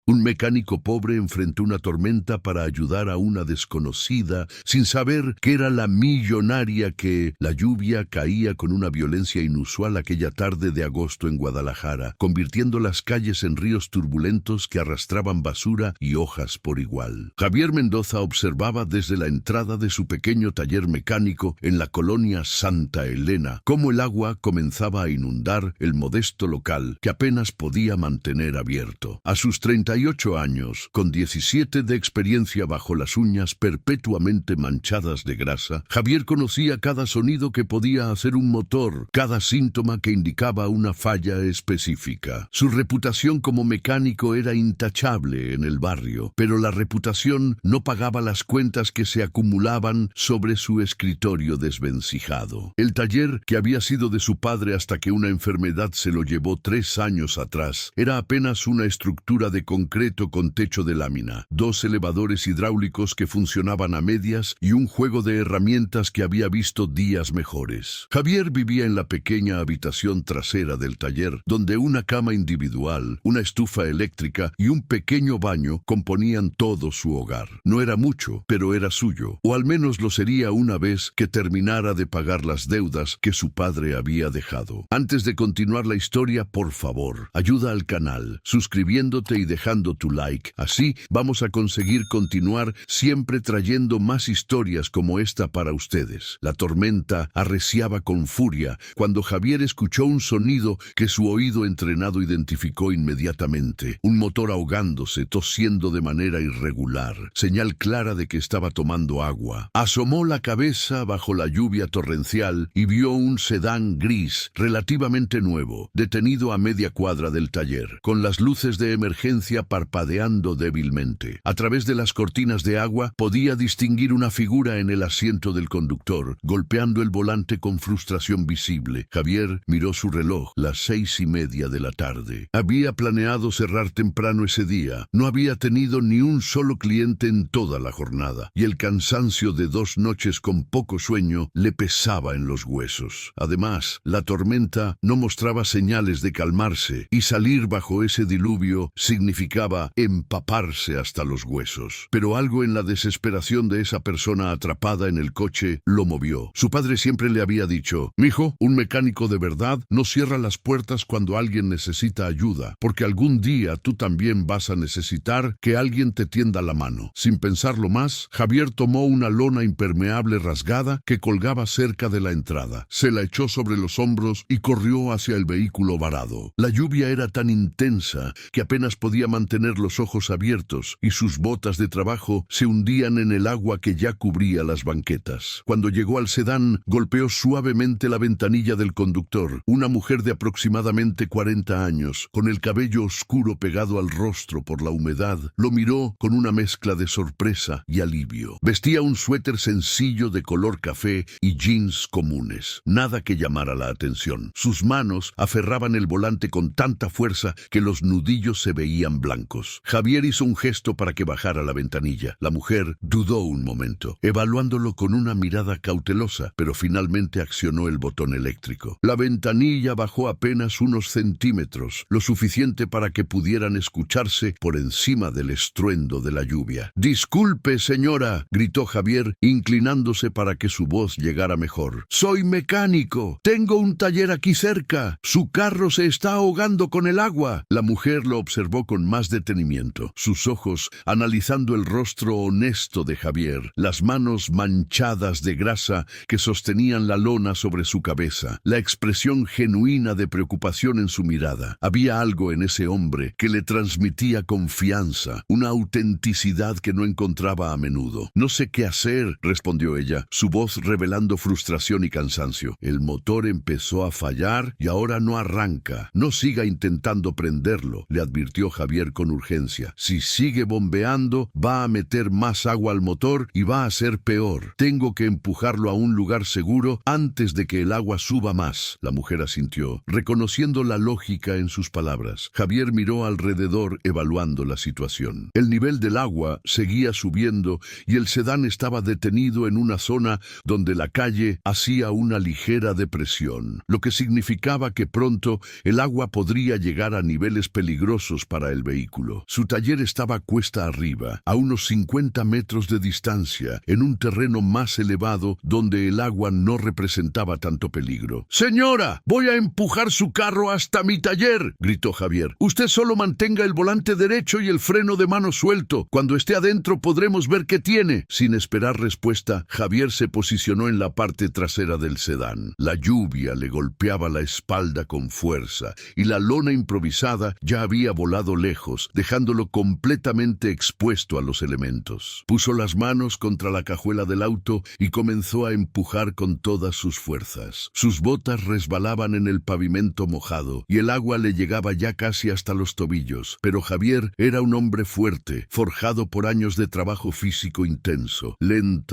Un mecánico pobre enfrentó una tormenta para ayudar a una desconocida, sin saber que era la millonaria que la lluvia caía con una violencia inusual aquella tarde de agosto en Guadalajara, convirtiendo las calles en ríos turbulentos que arrastraban basura y hojas por igual. Javier Mendoza observaba desde la entrada de su pequeño taller mecánico en la colonia Santa Elena cómo el agua comenzaba a inundar el modesto local que apenas podía mantener abierto. A sus 38 años, con 17 de experiencia bajo las uñas perpetuamente manchadas de grasa, Javier conocía cada sonido que podía hacer un motor, cada síntoma que indicaba una falla específica. Su reputación como mecánico era intachable en el barrio, pero la reputación no pagaba las cuentas que se acumulaban sobre su escritorio desvencijado. El taller, que había sido de su padre hasta que una enfermedad se lo llevó 3 años atrás, era apenas una estructura de concreto con techo de lámina, 2 elevadores hidráulicos que funcionaban a medias y un juego de herramientas que había visto días mejores. Javier vivía en la pequeña habitación trasera del taller, donde una cama individual, una estufa eléctrica y un pequeño baño componían todo su hogar. No era mucho, pero era suyo, o al menos lo sería una vez que terminara de pagar las deudas que su padre había dejado. Antes de continuar la historia, por favor, ayuda al canal, suscribiéndote y dejando tu like. Así vamos a conseguir continuar siempre trayendo más historias como esta para ustedes. La tormenta arreciaba con furia cuando Javier escuchó un sonido que su oído entrenado identificó inmediatamente. Un motor ahogándose, tosiendo de manera irregular, señal clara de que estaba tomando agua. Asomó la cabeza bajo la lluvia torrencial y vio un sedán gris, relativamente nuevo, detenido a media cuadra del taller, con las luces de emergencia parpadeando débilmente. A través de las cortinas de agua podía distinguir una figura en el asiento del conductor, golpeando el volante con frustración visible. Javier miró su reloj, las 6:30 de la tarde. Había planeado cerrar temprano ese día. No había tenido ni un solo cliente en toda la jornada, y el cansancio de 2 noches con poco sueño le pesaba en los huesos. Además, la tormenta no mostraba señales de calmarse, y salir bajo ese diluvio significaba empaparse hasta los huesos. Pero algo en la desesperación de esa persona atrapada en el coche lo movió. Su padre siempre le había dicho: «Mijo, un mecánico de verdad no cierra las puertas cuando alguien necesita ayuda, porque algún día tú también vas a necesitar que alguien te tienda la mano». Sin pensarlo más, Javier tomó una lona impermeable rasgada que colgaba cerca de la entrada. Se la echó sobre los hombros y corrió hacia el vehículo varado. La lluvia era tan intensa que apenas podía mantener los ojos abiertos y sus botas de trabajo se hundían en el agua que ya cubría las banquetas. Cuando llegó al sedán, golpeó suavemente la ventanilla del conductor. Una mujer de aproximadamente 40 años, con el cabello oscuro pegado al rostro por la humedad, lo miró con una mezcla de sorpresa y alivio. Vestía un suéter sencillo de color café y jeans comunes. Nada que llamara la atención. Sus manos aferraban el volante con tanta fuerza que los nudillos se veían blancos. Javier hizo un gesto para que bajara la ventanilla. La mujer dudó un momento, evaluándolo con una mirada cautelosa, pero finalmente accionó el botón eléctrico. La ventanilla bajó apenas unos centímetros, lo suficiente para que pudieran escucharse por encima del estruendo de la lluvia. «Disculpe, señora», gritó Javier, inclinándose para que su voz llegara mejor. «Soy mecánico. Tengo un taller aquí cerca. Su carro se está ahogando con el agua». La mujer lo observó con más detenimiento, sus ojos analizando el rostro honesto de Javier, las manos manchadas de grasa que sostenían la lona sobre su cabeza, la expresión genuina de preocupación en su mirada. Había algo en ese hombre que le transmitía confianza, una autenticidad que no encontraba a menudo. «No sé qué hacer», respondió ella, su voz revelando frustración y cansancio. «El motor empezó a fallar y ahora no arranca. No siga intentando prenderlo», le advirtió Javier con urgencia. «Si sigue bombeando, va a meter más agua al motor y va a ser peor. Tengo que empujarlo a un lugar seguro antes de que el agua suba más». La mujer asintió, reconociendo la lógica en sus palabras. Javier miró alrededor evaluando la situación. El nivel del agua seguía subiendo y el sedán estaba detenido en una zona donde la calle hacía una ligera depresión, lo que significaba que pronto el agua podría llegar a niveles peligrosos para el vehículo. vehículo. Su taller estaba cuesta arriba, a unos 50 metros de distancia, en un terreno más elevado donde el agua no representaba tanto peligro. «Señora, voy a empujar su carro hasta mi taller», gritó Javier. «Usted solo mantenga el volante derecho y el freno de mano suelto. Cuando esté adentro podremos ver qué tiene». Sin esperar respuesta, Javier se posicionó en la parte trasera del sedán. La lluvia le golpeaba la espalda con fuerza y la lona improvisada ya había volado lejos, dejándolo completamente expuesto a los elementos. Puso las manos contra la cajuela del auto y comenzó a empujar con todas sus fuerzas. Sus botas resbalaban en el pavimento mojado y el agua le llegaba ya casi hasta los tobillos, pero Javier era un hombre fuerte, forjado por años de trabajo físico intenso.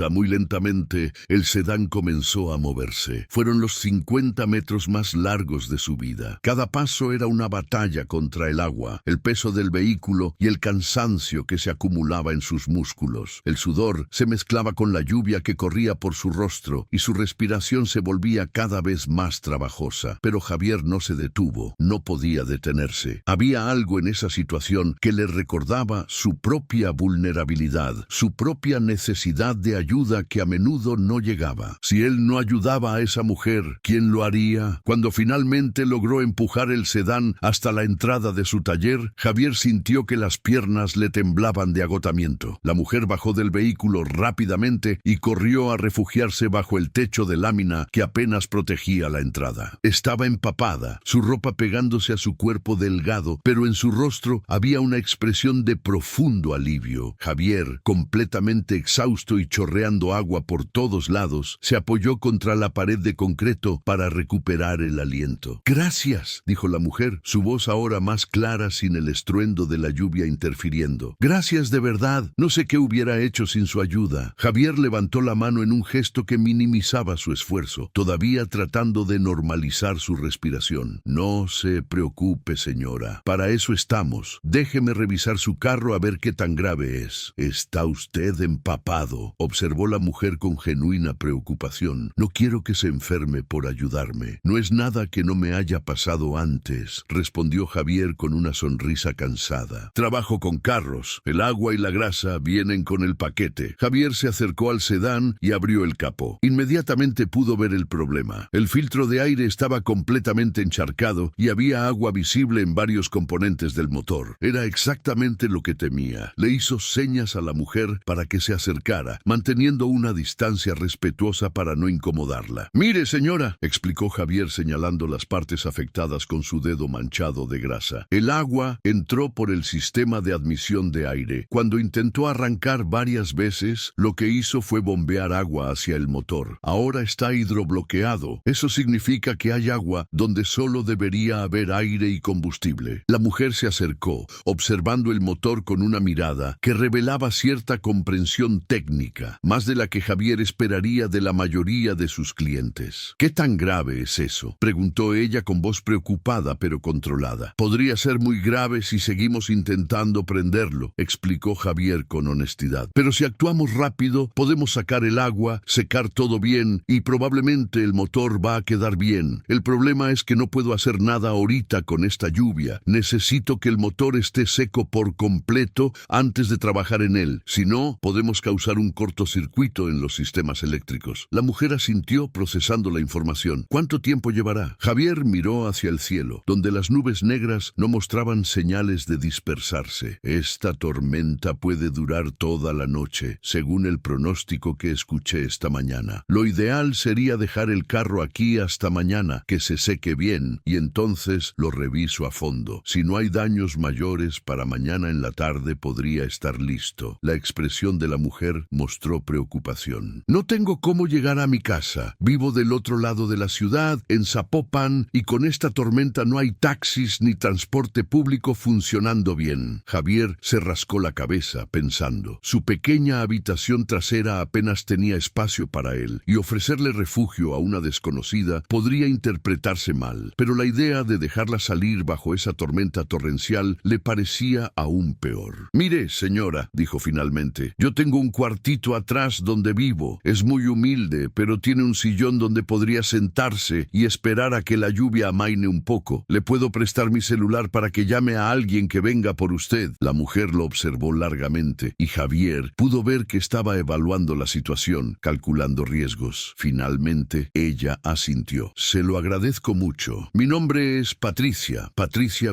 Muy lentamente, el sedán comenzó a moverse. Fueron los 50 metros más largos de su vida. Cada paso era una batalla contra el agua, el peso del vehículo y el cansancio que se acumulaba en sus músculos. El sudor se mezclaba con la lluvia que corría por su rostro y su respiración se volvía cada vez más trabajosa. Pero Javier no se detuvo, no podía detenerse. Había algo en esa situación que le recordaba su propia vulnerabilidad, su propia necesidad de ayuda que a menudo no llegaba. Si él no ayudaba a esa mujer, ¿quién lo haría? Cuando finalmente logró empujar el sedán hasta la entrada de su taller, Javier sintió que las piernas le temblaban de agotamiento. La mujer bajó del vehículo rápidamente y corrió a refugiarse bajo el techo de lámina que apenas protegía la entrada. Estaba empapada, su ropa pegándose a su cuerpo delgado, pero en su rostro había una expresión de profundo alivio. Javier, completamente exhausto y chorreando agua por todos lados, se apoyó contra la pared de concreto para recuperar el aliento. «Gracias», dijo la mujer, su voz ahora más clara sin el estruendo de la lluvia interfiriendo. «Gracias de verdad, no sé qué hubiera hecho sin su ayuda». Javier levantó la mano en un gesto que minimizaba su esfuerzo, todavía tratando de normalizar su respiración. «No se preocupe, señora, para eso estamos. Déjeme revisar su carro a ver qué tan grave es». «Está usted empapado», observó la mujer con genuina preocupación. «No quiero que se enferme por ayudarme». «No es nada que no me haya pasado antes», respondió Javier con una sonrisa cansada. «Trabajo con carros. El agua y la grasa vienen con el paquete». Javier se acercó al sedán y abrió el capó. Inmediatamente pudo ver el problema. El filtro de aire estaba completamente encharcado y había agua visible en varios componentes del motor. Era exactamente lo que temía. Le hizo señas a la mujer para que se acercara, manteniendo una distancia respetuosa para no incomodarla. «Mire, señora», explicó Javier señalando las partes afectadas con su dedo manchado de grasa. El agua entró por el sistema de admisión de aire. Cuando intentó arrancar varias veces, lo que hizo fue bombear agua hacia el motor. Ahora está hidrobloqueado. Eso significa que hay agua donde solo debería haber aire y combustible. La mujer se acercó, observando el motor con una mirada que revelaba cierta comprensión técnica, más de la que Javier esperaría de la mayoría de sus clientes. «¿Qué tan grave es eso?», preguntó ella con voz preocupada pero controlada. «Podría ser muy grave si seguimos intentando prenderlo», explicó Javier con honestidad. «Pero si actuamos rápido, podemos sacar el agua, secar todo bien y probablemente el motor va a quedar bien. El problema es que no puedo hacer nada ahorita con esta lluvia. Necesito que el motor esté seco por completo antes de trabajar en él. Si no, podemos causar un cortocircuito en los sistemas eléctricos». La mujer asintió procesando la información. «¿Cuánto tiempo llevará?». Javier miró hacia el cielo, donde las nubes negras no mostraban señales de dispersarse. «Esta tormenta puede durar toda la noche, según el pronóstico que escuché esta mañana. Lo ideal sería dejar el carro aquí hasta mañana, que se seque bien, y entonces lo reviso a fondo. Si no hay daños mayores, para mañana en la tarde podría estar listo». La expresión de la mujer mostró preocupación. «No tengo cómo llegar a mi casa. Vivo del otro lado de la ciudad, en Zapopan, y con esta tormenta no hay taxis ni transporte público funcionando bien». Javier se rascó la cabeza, pensando. Su pequeña habitación trasera apenas tenía espacio para él, y ofrecerle refugio a una desconocida podría interpretarse mal. Pero la idea de dejarla salir bajo esa tormenta torrencial le parecía aún peor. «Mire, señora», dijo finalmente, «yo tengo un cuartito atrás donde vivo. Es muy humilde, pero tiene un sillón donde podría sentarse y esperar a que la lluvia amaine un poco. Le puedo prestar mi celular para que llame a alguien alguien que venga por usted. La mujer lo observó largamente y Javier pudo ver que estaba evaluando la situación, calculando riesgos. Finalmente, ella asintió. Se lo agradezco mucho. Mi nombre es Patricia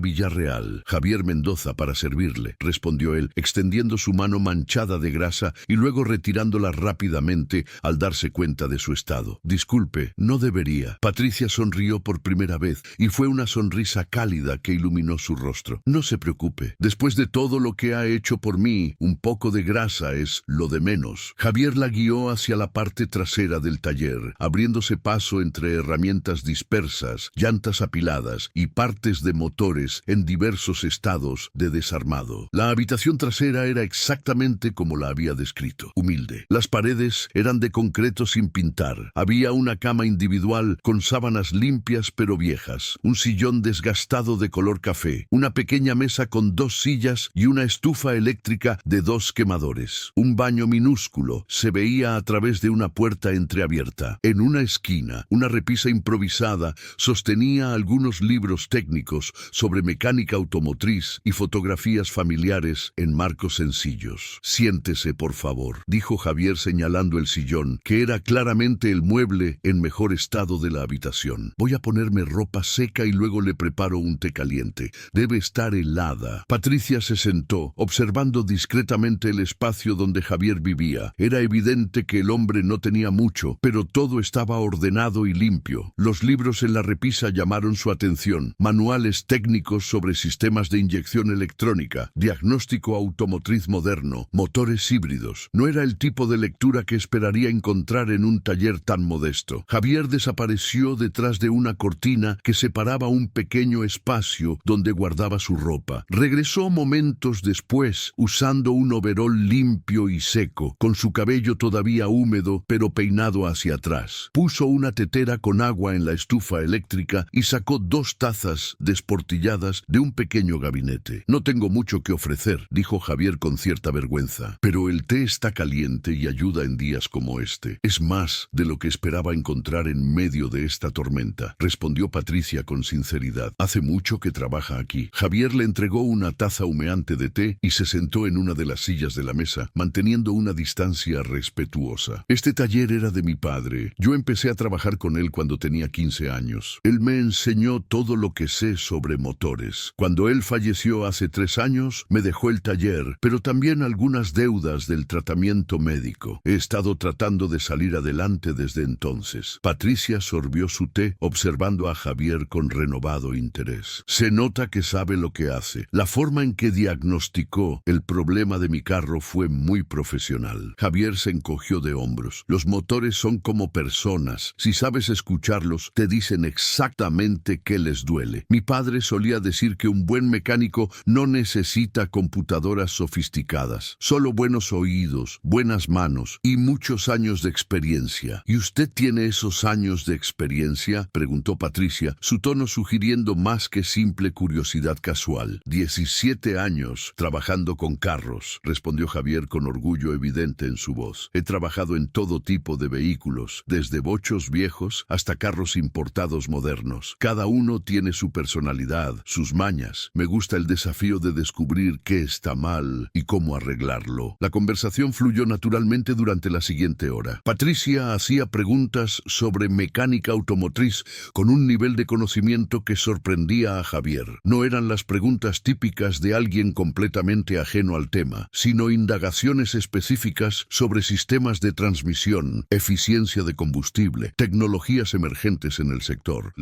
Villarreal. Javier Mendoza para servirle, respondió él, extendiendo su mano manchada de grasa y luego retirándola rápidamente al darse cuenta de su estado. Disculpe, no debería. Patricia sonrió por primera vez y fue una sonrisa cálida que iluminó su rostro. No se preocupe. Después de todo lo que ha hecho por mí, un poco de grasa es lo de menos. Javier la guió hacia la parte trasera del taller, abriéndose paso entre herramientas dispersas, llantas apiladas y partes de motores en diversos estados de desarmado. La habitación trasera era exactamente como la había descrito, humilde. Las paredes eran de concreto sin pintar. Había una cama individual con sábanas limpias pero viejas, un sillón desgastado de color café, una pequeña mesa con 2 sillas y una estufa eléctrica de 2 quemadores. Un baño minúsculo se veía a través de una puerta entreabierta. En una esquina, una repisa improvisada sostenía algunos libros técnicos sobre mecánica automotriz y fotografías familiares en marcos sencillos. Siéntese, por favor, dijo Javier señalando el sillón, que era claramente el mueble en mejor estado de la habitación. Voy a ponerme ropa seca y luego le preparo un té caliente. Debe estar helada. Patricia se sentó, observando discretamente el espacio donde Javier vivía. Era evidente que el hombre no tenía mucho, pero todo estaba ordenado y limpio. Los libros en la repisa llamaron su atención. Manuales técnicos sobre sistemas de inyección electrónica, diagnóstico automotriz moderno, motores híbridos. No era el tipo de lectura que esperaría encontrar en un taller tan modesto. Javier desapareció detrás de una cortina que separaba un pequeño espacio donde guardaba su ropa. Regresó momentos después, usando un overol limpio y seco, con su cabello todavía húmedo, pero peinado hacia atrás. Puso una tetera con agua en la estufa eléctrica y sacó 2 tazas desportilladas de un pequeño gabinete. No tengo mucho que ofrecer, dijo Javier con cierta vergüenza, pero el té está caliente y ayuda en días como este. Es más de lo que esperaba encontrar en medio de esta tormenta, respondió Patricia con sinceridad. Hace mucho que trabaja aquí. Javier le entregó una taza humeante de té y se sentó en una de las sillas de la mesa, manteniendo una distancia respetuosa. Este taller era de mi padre. Yo empecé a trabajar con él cuando tenía 15 años. Él me enseñó todo lo que sé sobre motores. Cuando él falleció hace 3 años, me dejó el taller, pero también algunas deudas del tratamiento médico. He estado tratando de salir adelante desde entonces. Patricia sorbió su té, observando a Javier con renovado interés. Se nota que sabe lo que hace. La forma en que diagnosticó el problema de mi carro fue muy profesional. Javier se encogió de hombros. Los motores son como personas. Si sabes escucharlos, te dicen exactamente qué les duele. Mi padre solía decir que un buen mecánico no necesita computadoras sofisticadas, solo buenos oídos, buenas manos y muchos años de experiencia. ¿Y usted tiene esos años de experiencia?, preguntó Patricia, su tono sugiriendo más que simple curiosidad casual. 17 años trabajando con carros, respondió Javier con orgullo evidente en su voz. He trabajado en todo tipo de vehículos, desde bochos viejos hasta carros importados modernos. Cada uno tiene su personalidad, sus mañas. Me gusta el desafío de descubrir qué está mal y cómo arreglarlo. La conversación fluyó naturalmente durante la siguiente hora. Patricia hacía preguntas sobre mecánica automotriz con un nivel de conocimiento que sorprendía a Javier. No eran las preguntas típicas de alguien completamente ajeno al tema, sino indagaciones específicas sobre sistemas de transmisión, eficiencia de combustible, tecnologías emergentes en el sector.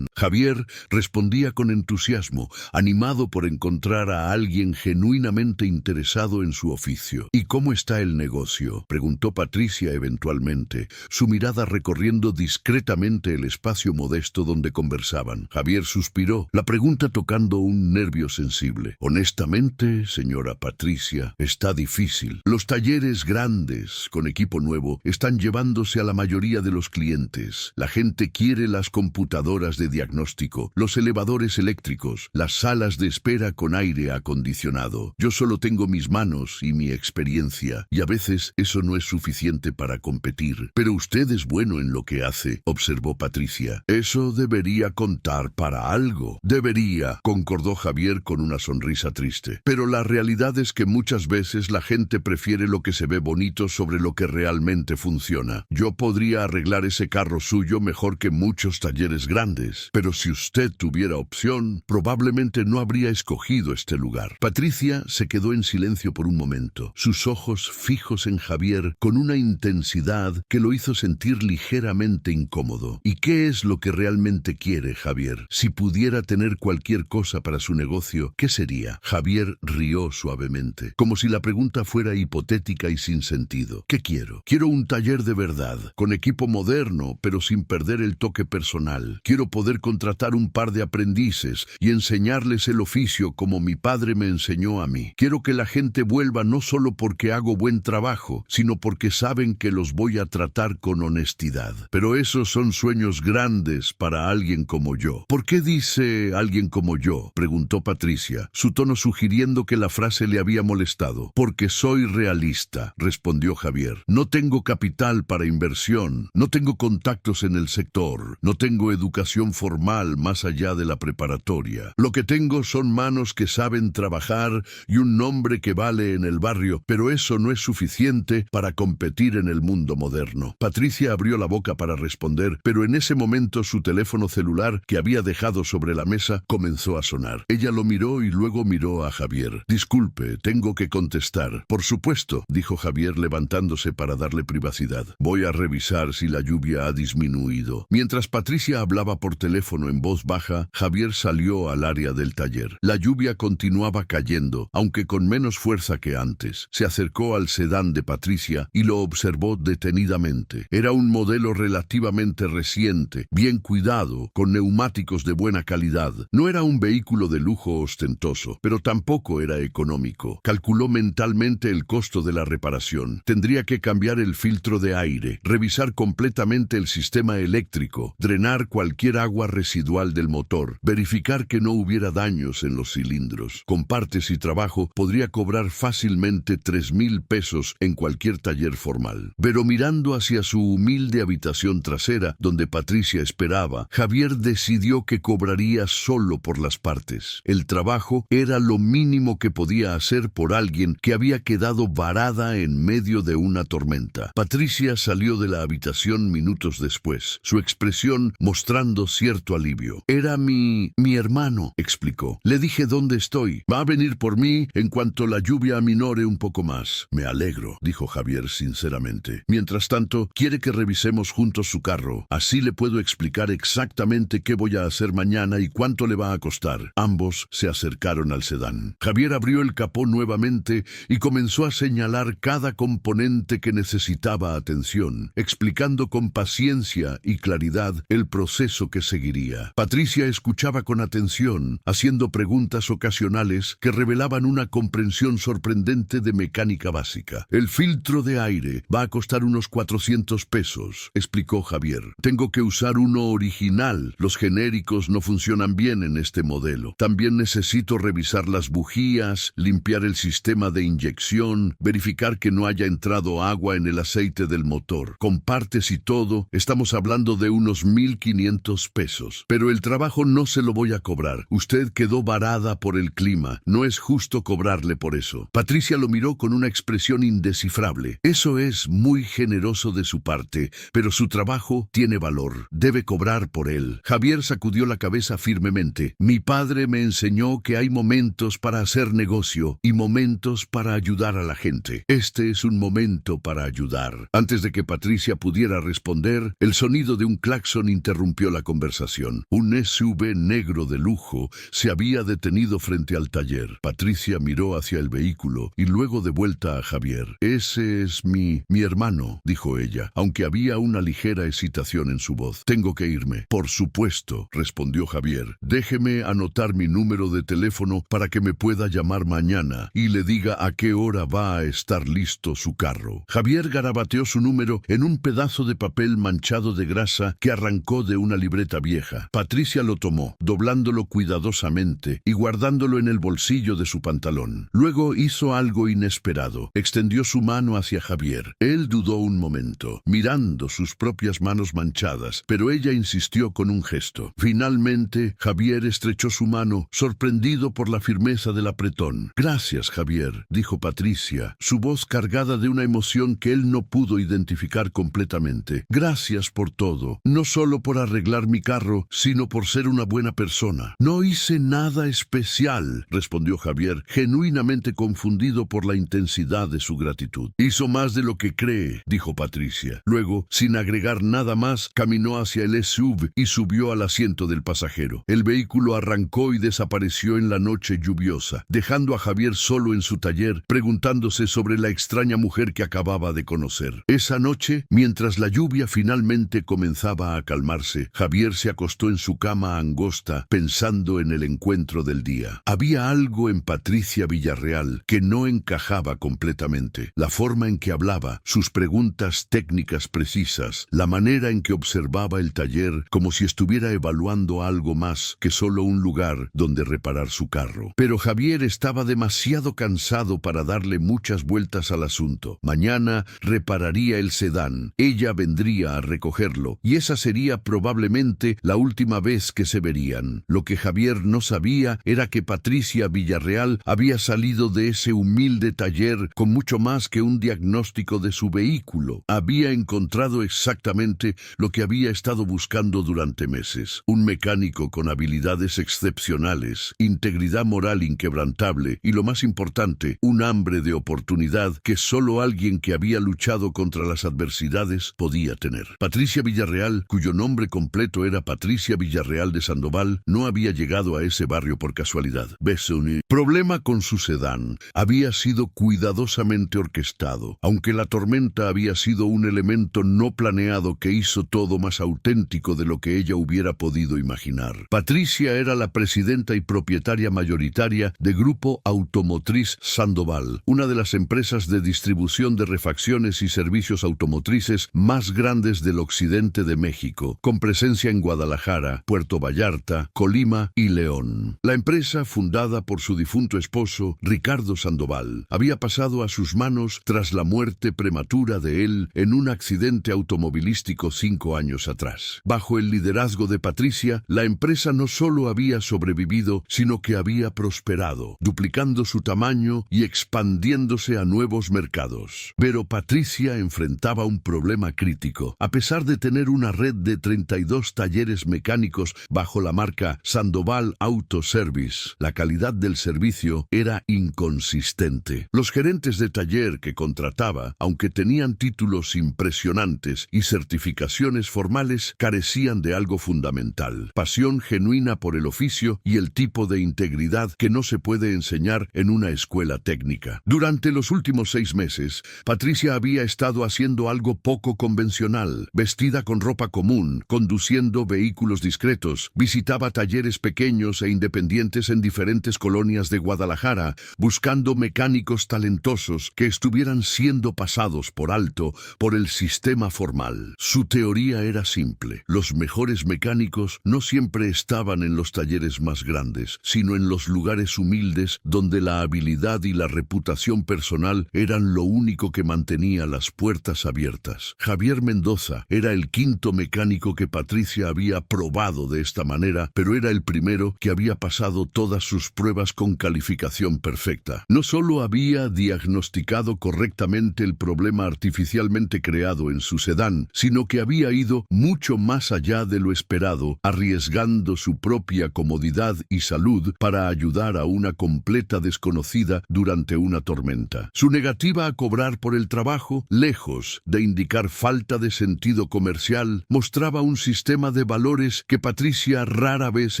Javier respondía con entusiasmo, animado por encontrar a alguien genuinamente interesado en su oficio. ¿Y cómo está el negocio?, preguntó Patricia eventualmente, su mirada recorriendo discretamente el espacio modesto donde conversaban. Javier suspiró, la pregunta tocando un nervio sensible. Honestamente, señora Patricia, está difícil. Los talleres grandes, con equipo nuevo, están llevándose a la mayoría de los clientes. La gente quiere las computadoras de diagnóstico, los elevadores eléctricos, las salas de espera con aire acondicionado. Yo solo tengo mis manos y mi experiencia, y a veces eso no es suficiente para competir. Pero usted es bueno en lo que hace, observó Patricia. Eso debería contar para algo. Debería, concordó Javier Javier con una sonrisa triste. Pero la realidad es que muchas veces la gente prefiere lo que se ve bonito sobre lo que realmente funciona. Yo podría arreglar ese carro suyo mejor que muchos talleres grandes, pero si usted tuviera opción, probablemente no habría escogido este lugar. Patricia se quedó en silencio por un momento, sus ojos fijos en Javier con una intensidad que lo hizo sentir ligeramente incómodo. ¿Y qué es lo que realmente quiere Javier? Si pudiera tener cualquier cosa para su negocio, ¿qué sería? Javier rió suavemente, como si la pregunta fuera hipotética y sin sentido. ¿Qué quiero? Quiero un taller de verdad, con equipo moderno, pero sin perder el toque personal. Quiero poder contratar un par de aprendices y enseñarles el oficio como mi padre me enseñó a mí. Quiero que la gente vuelva no solo porque hago buen trabajo, sino porque saben que los voy a tratar con honestidad. Pero esos son sueños grandes para alguien como yo. ¿Por qué dice alguien como yo?, preguntó Patricia, su tono sugiriendo que la frase le había molestado. Porque soy realista, respondió Javier. No tengo capital para inversión, no tengo contactos en el sector, no tengo educación formal más allá de la preparatoria. Lo que tengo son manos que saben trabajar y un nombre que vale en el barrio, pero eso no es suficiente para competir en el mundo moderno. Patricia abrió la boca para responder, pero en ese momento su teléfono celular, que había dejado sobre la mesa, comenzó a sonar. Ella lo miró y luego miró a Javier. Disculpe, tengo que contestar. Por supuesto, dijo Javier levantándose para darle privacidad. Voy a revisar si la lluvia ha disminuido. Mientras Patricia hablaba por teléfono en voz baja, Javier salió al área del taller. La lluvia continuaba cayendo, aunque con menos fuerza que antes. Se acercó al sedán de Patricia y lo observó detenidamente. Era un modelo relativamente reciente, bien cuidado, con neumáticos de buena calidad. No era un vehículo de lujo ostentoso, pero tampoco era económico. Calculó mentalmente el costo de la reparación. Tendría que cambiar el filtro de aire, revisar completamente el sistema eléctrico, drenar cualquier agua residual del motor, verificar que no hubiera daños en los cilindros. Con partes y trabajo podría cobrar fácilmente 3,000 pesos en cualquier taller formal. Pero mirando hacia su humilde habitación trasera, donde Patricia esperaba, Javier decidió que cobraría solo por las partes. El trabajo era lo mínimo que podía hacer por alguien que había quedado varada en medio de una tormenta. Patricia salió de la habitación minutos después, su expresión mostrando cierto alivio. Era mi hermano, explicó. Le dije dónde estoy. Va a venir por mí en cuanto la lluvia aminore un poco más. Me alegro, dijo Javier sinceramente. Mientras tanto, quiere que revisemos juntos su carro. Así le puedo explicar exactamente qué voy a hacer mañana y cuánto le va a costar. Ambos se acercaron al sedán. Javier abrió el capó nuevamente y comenzó a señalar cada componente que necesitaba atención, explicando con paciencia y claridad el proceso que seguiría. Patricia escuchaba con atención, haciendo preguntas ocasionales que revelaban una comprensión sorprendente de mecánica básica. El filtro de aire va a costar unos 400 pesos, explicó Javier. Tengo que usar uno original. Los genéricos no funcionan bien en este modelo. También necesito revisar las bujías, limpiar el sistema de inyección, verificar que no haya entrado agua en el aceite del motor. Con partes y todo, estamos hablando de unos 1,500 pesos. Pero el trabajo no se lo voy a cobrar. Usted quedó varada por el clima. No es justo cobrarle por eso. Patricia lo miró con una expresión indescifrable. Eso es muy generoso de su parte, pero su trabajo tiene valor. Debe cobrar por él. Javier sacudió la cabeza firmemente. Mi padre me enseñó que hay momentos para hacer negocio y momentos para ayudar a la gente. Este es un momento para ayudar. Antes de que Patricia pudiera responder, el sonido de un claxon interrumpió la conversación. Un SUV negro de lujo se había detenido frente al taller. Patricia miró hacia el vehículo y luego de vuelta a Javier. Ese es mi hermano, dijo ella, aunque había una ligera excitación en su voz. Tengo que irme. Por supuesto, respondió Javier. Déjeme anotar mi número de teléfono para que me pueda llamar mañana y le diga a qué hora va a estar listo su carro. Javier garabateó su número en un pedazo de papel manchado de grasa que arrancó de una libreta vieja. Patricia lo tomó, doblándolo cuidadosamente y guardándolo en el bolsillo de su pantalón. Luego hizo algo inesperado. Extendió su mano hacia Javier. Él dudó un momento, mirando sus propias manos manchadas, pero ella insistió con un gesto. Finalmente, Javier estrechó su mano, sorprendido por la firmeza del apretón. «Gracias, Javier», dijo Patricia, su voz cargada de una emoción que él no pudo identificar completamente. «Gracias por todo, no solo por arreglar mi carro, sino por ser una buena persona». «No hice nada especial», respondió Javier, genuinamente confundido por la intensidad de su gratitud. «Hizo más de lo que cree», dijo Patricia. Luego, sin agregar nada más, caminó hacia el SUV y subió al asiento del pasajero. El vehículo arrancó y desapareció en la noche lluviosa, dejando a Javier solo en su taller, preguntándose sobre la extraña mujer que acababa de conocer. Esa noche, mientras la lluvia finalmente comenzaba a calmarse, Javier se acostó en su cama angosta, pensando en el encuentro del día. Había algo en Patricia Villarreal que no encajaba completamente. La forma en que hablaba, sus preguntas técnicas precisas, la manera en que observaba el taller como si estuviera evaluando algo más que solo un lugar donde reparar su carro. Pero Javier estaba demasiado cansado para darle muchas vueltas al asunto. Mañana repararía el sedán, ella vendría a recogerlo, y esa sería probablemente la última vez que se verían. Lo que Javier no sabía era que Patricia Villarreal había salido de ese humilde taller con mucho más que un diagnóstico de su vehículo. Había encontrado exactamente lo que había estado buscando durante meses. Un mecánico con habilidades excepcionales, integridad moral inquebrantable y, lo más importante, un hambre de oportunidad que solo alguien que había luchado contra las adversidades podía tener. Patricia Villarreal, cuyo nombre completo era Patricia Villarreal de Sandoval, no había llegado a ese barrio por casualidad. El problema con su sedán había sido cuidadosamente orquestado, aunque la tormenta había sido un elemento no planeado que hizo todo más auténtico de lo que ella hubiera podido imaginar. Patricia era la presidenta y propietaria mayoritaria de Grupo Automotriz Sandoval, una de las empresas de distribución de refacciones y servicios automotrices más grandes del occidente de México, con presencia en Guadalajara, Puerto Vallarta, Colima y León. La empresa, fundada por su difunto esposo, Ricardo Sandoval, había pasado a sus manos tras la muerte prematura de él en un accidente automovilístico 5 años atrás. Bajo el liderazgo de Patricia, la empresa no solo había sobrevivido, sino que había prosperado, duplicando su tamaño y expandiéndose a nuevos mercados. Pero Patricia enfrentaba un problema crítico. A pesar de tener una red de 32 talleres mecánicos bajo la marca Sandoval Auto Service, la calidad del servicio era inconsistente. Los gerentes de taller que contrataba, aunque tenían títulos impresionantes y certificaciones formales, carecían de algo fundamental: pasión genuina por el oficio y el tipo de integridad que no se puede enseñar en una escuela técnica. Durante los últimos 6 meses, Patricia había estado haciendo algo poco convencional. Vestida con ropa común, conduciendo vehículos discretos, visitaba talleres pequeños e independientes en diferentes colonias de Guadalajara, buscando mecánicos talentosos que estuvieran siendo pasados por alto por el sistema formal. Su teoría era simple: los mejores mecánicos no siempre estaban en los talleres más grandes, sino en los lugares humildes donde la habilidad y la reputación personal eran lo único que mantenía las puertas abiertas. Javier Mendoza era el 5º mecánico que Patricia había probado de esta manera, pero era el primero que había pasado todas sus pruebas con calificación perfecta. No solo había diagnosticado correctamente el problema artificialmente creado en su sedán, sino que había ido mucho más allá de lo esperado, arriesgando su propia comodidad y salud para ayudar a una completa desconocida durante una tormenta. Su negativa a cobrar por el trabajo, lejos de indicar falta de sentido comercial, mostraba un sistema de valores que Patricia rara vez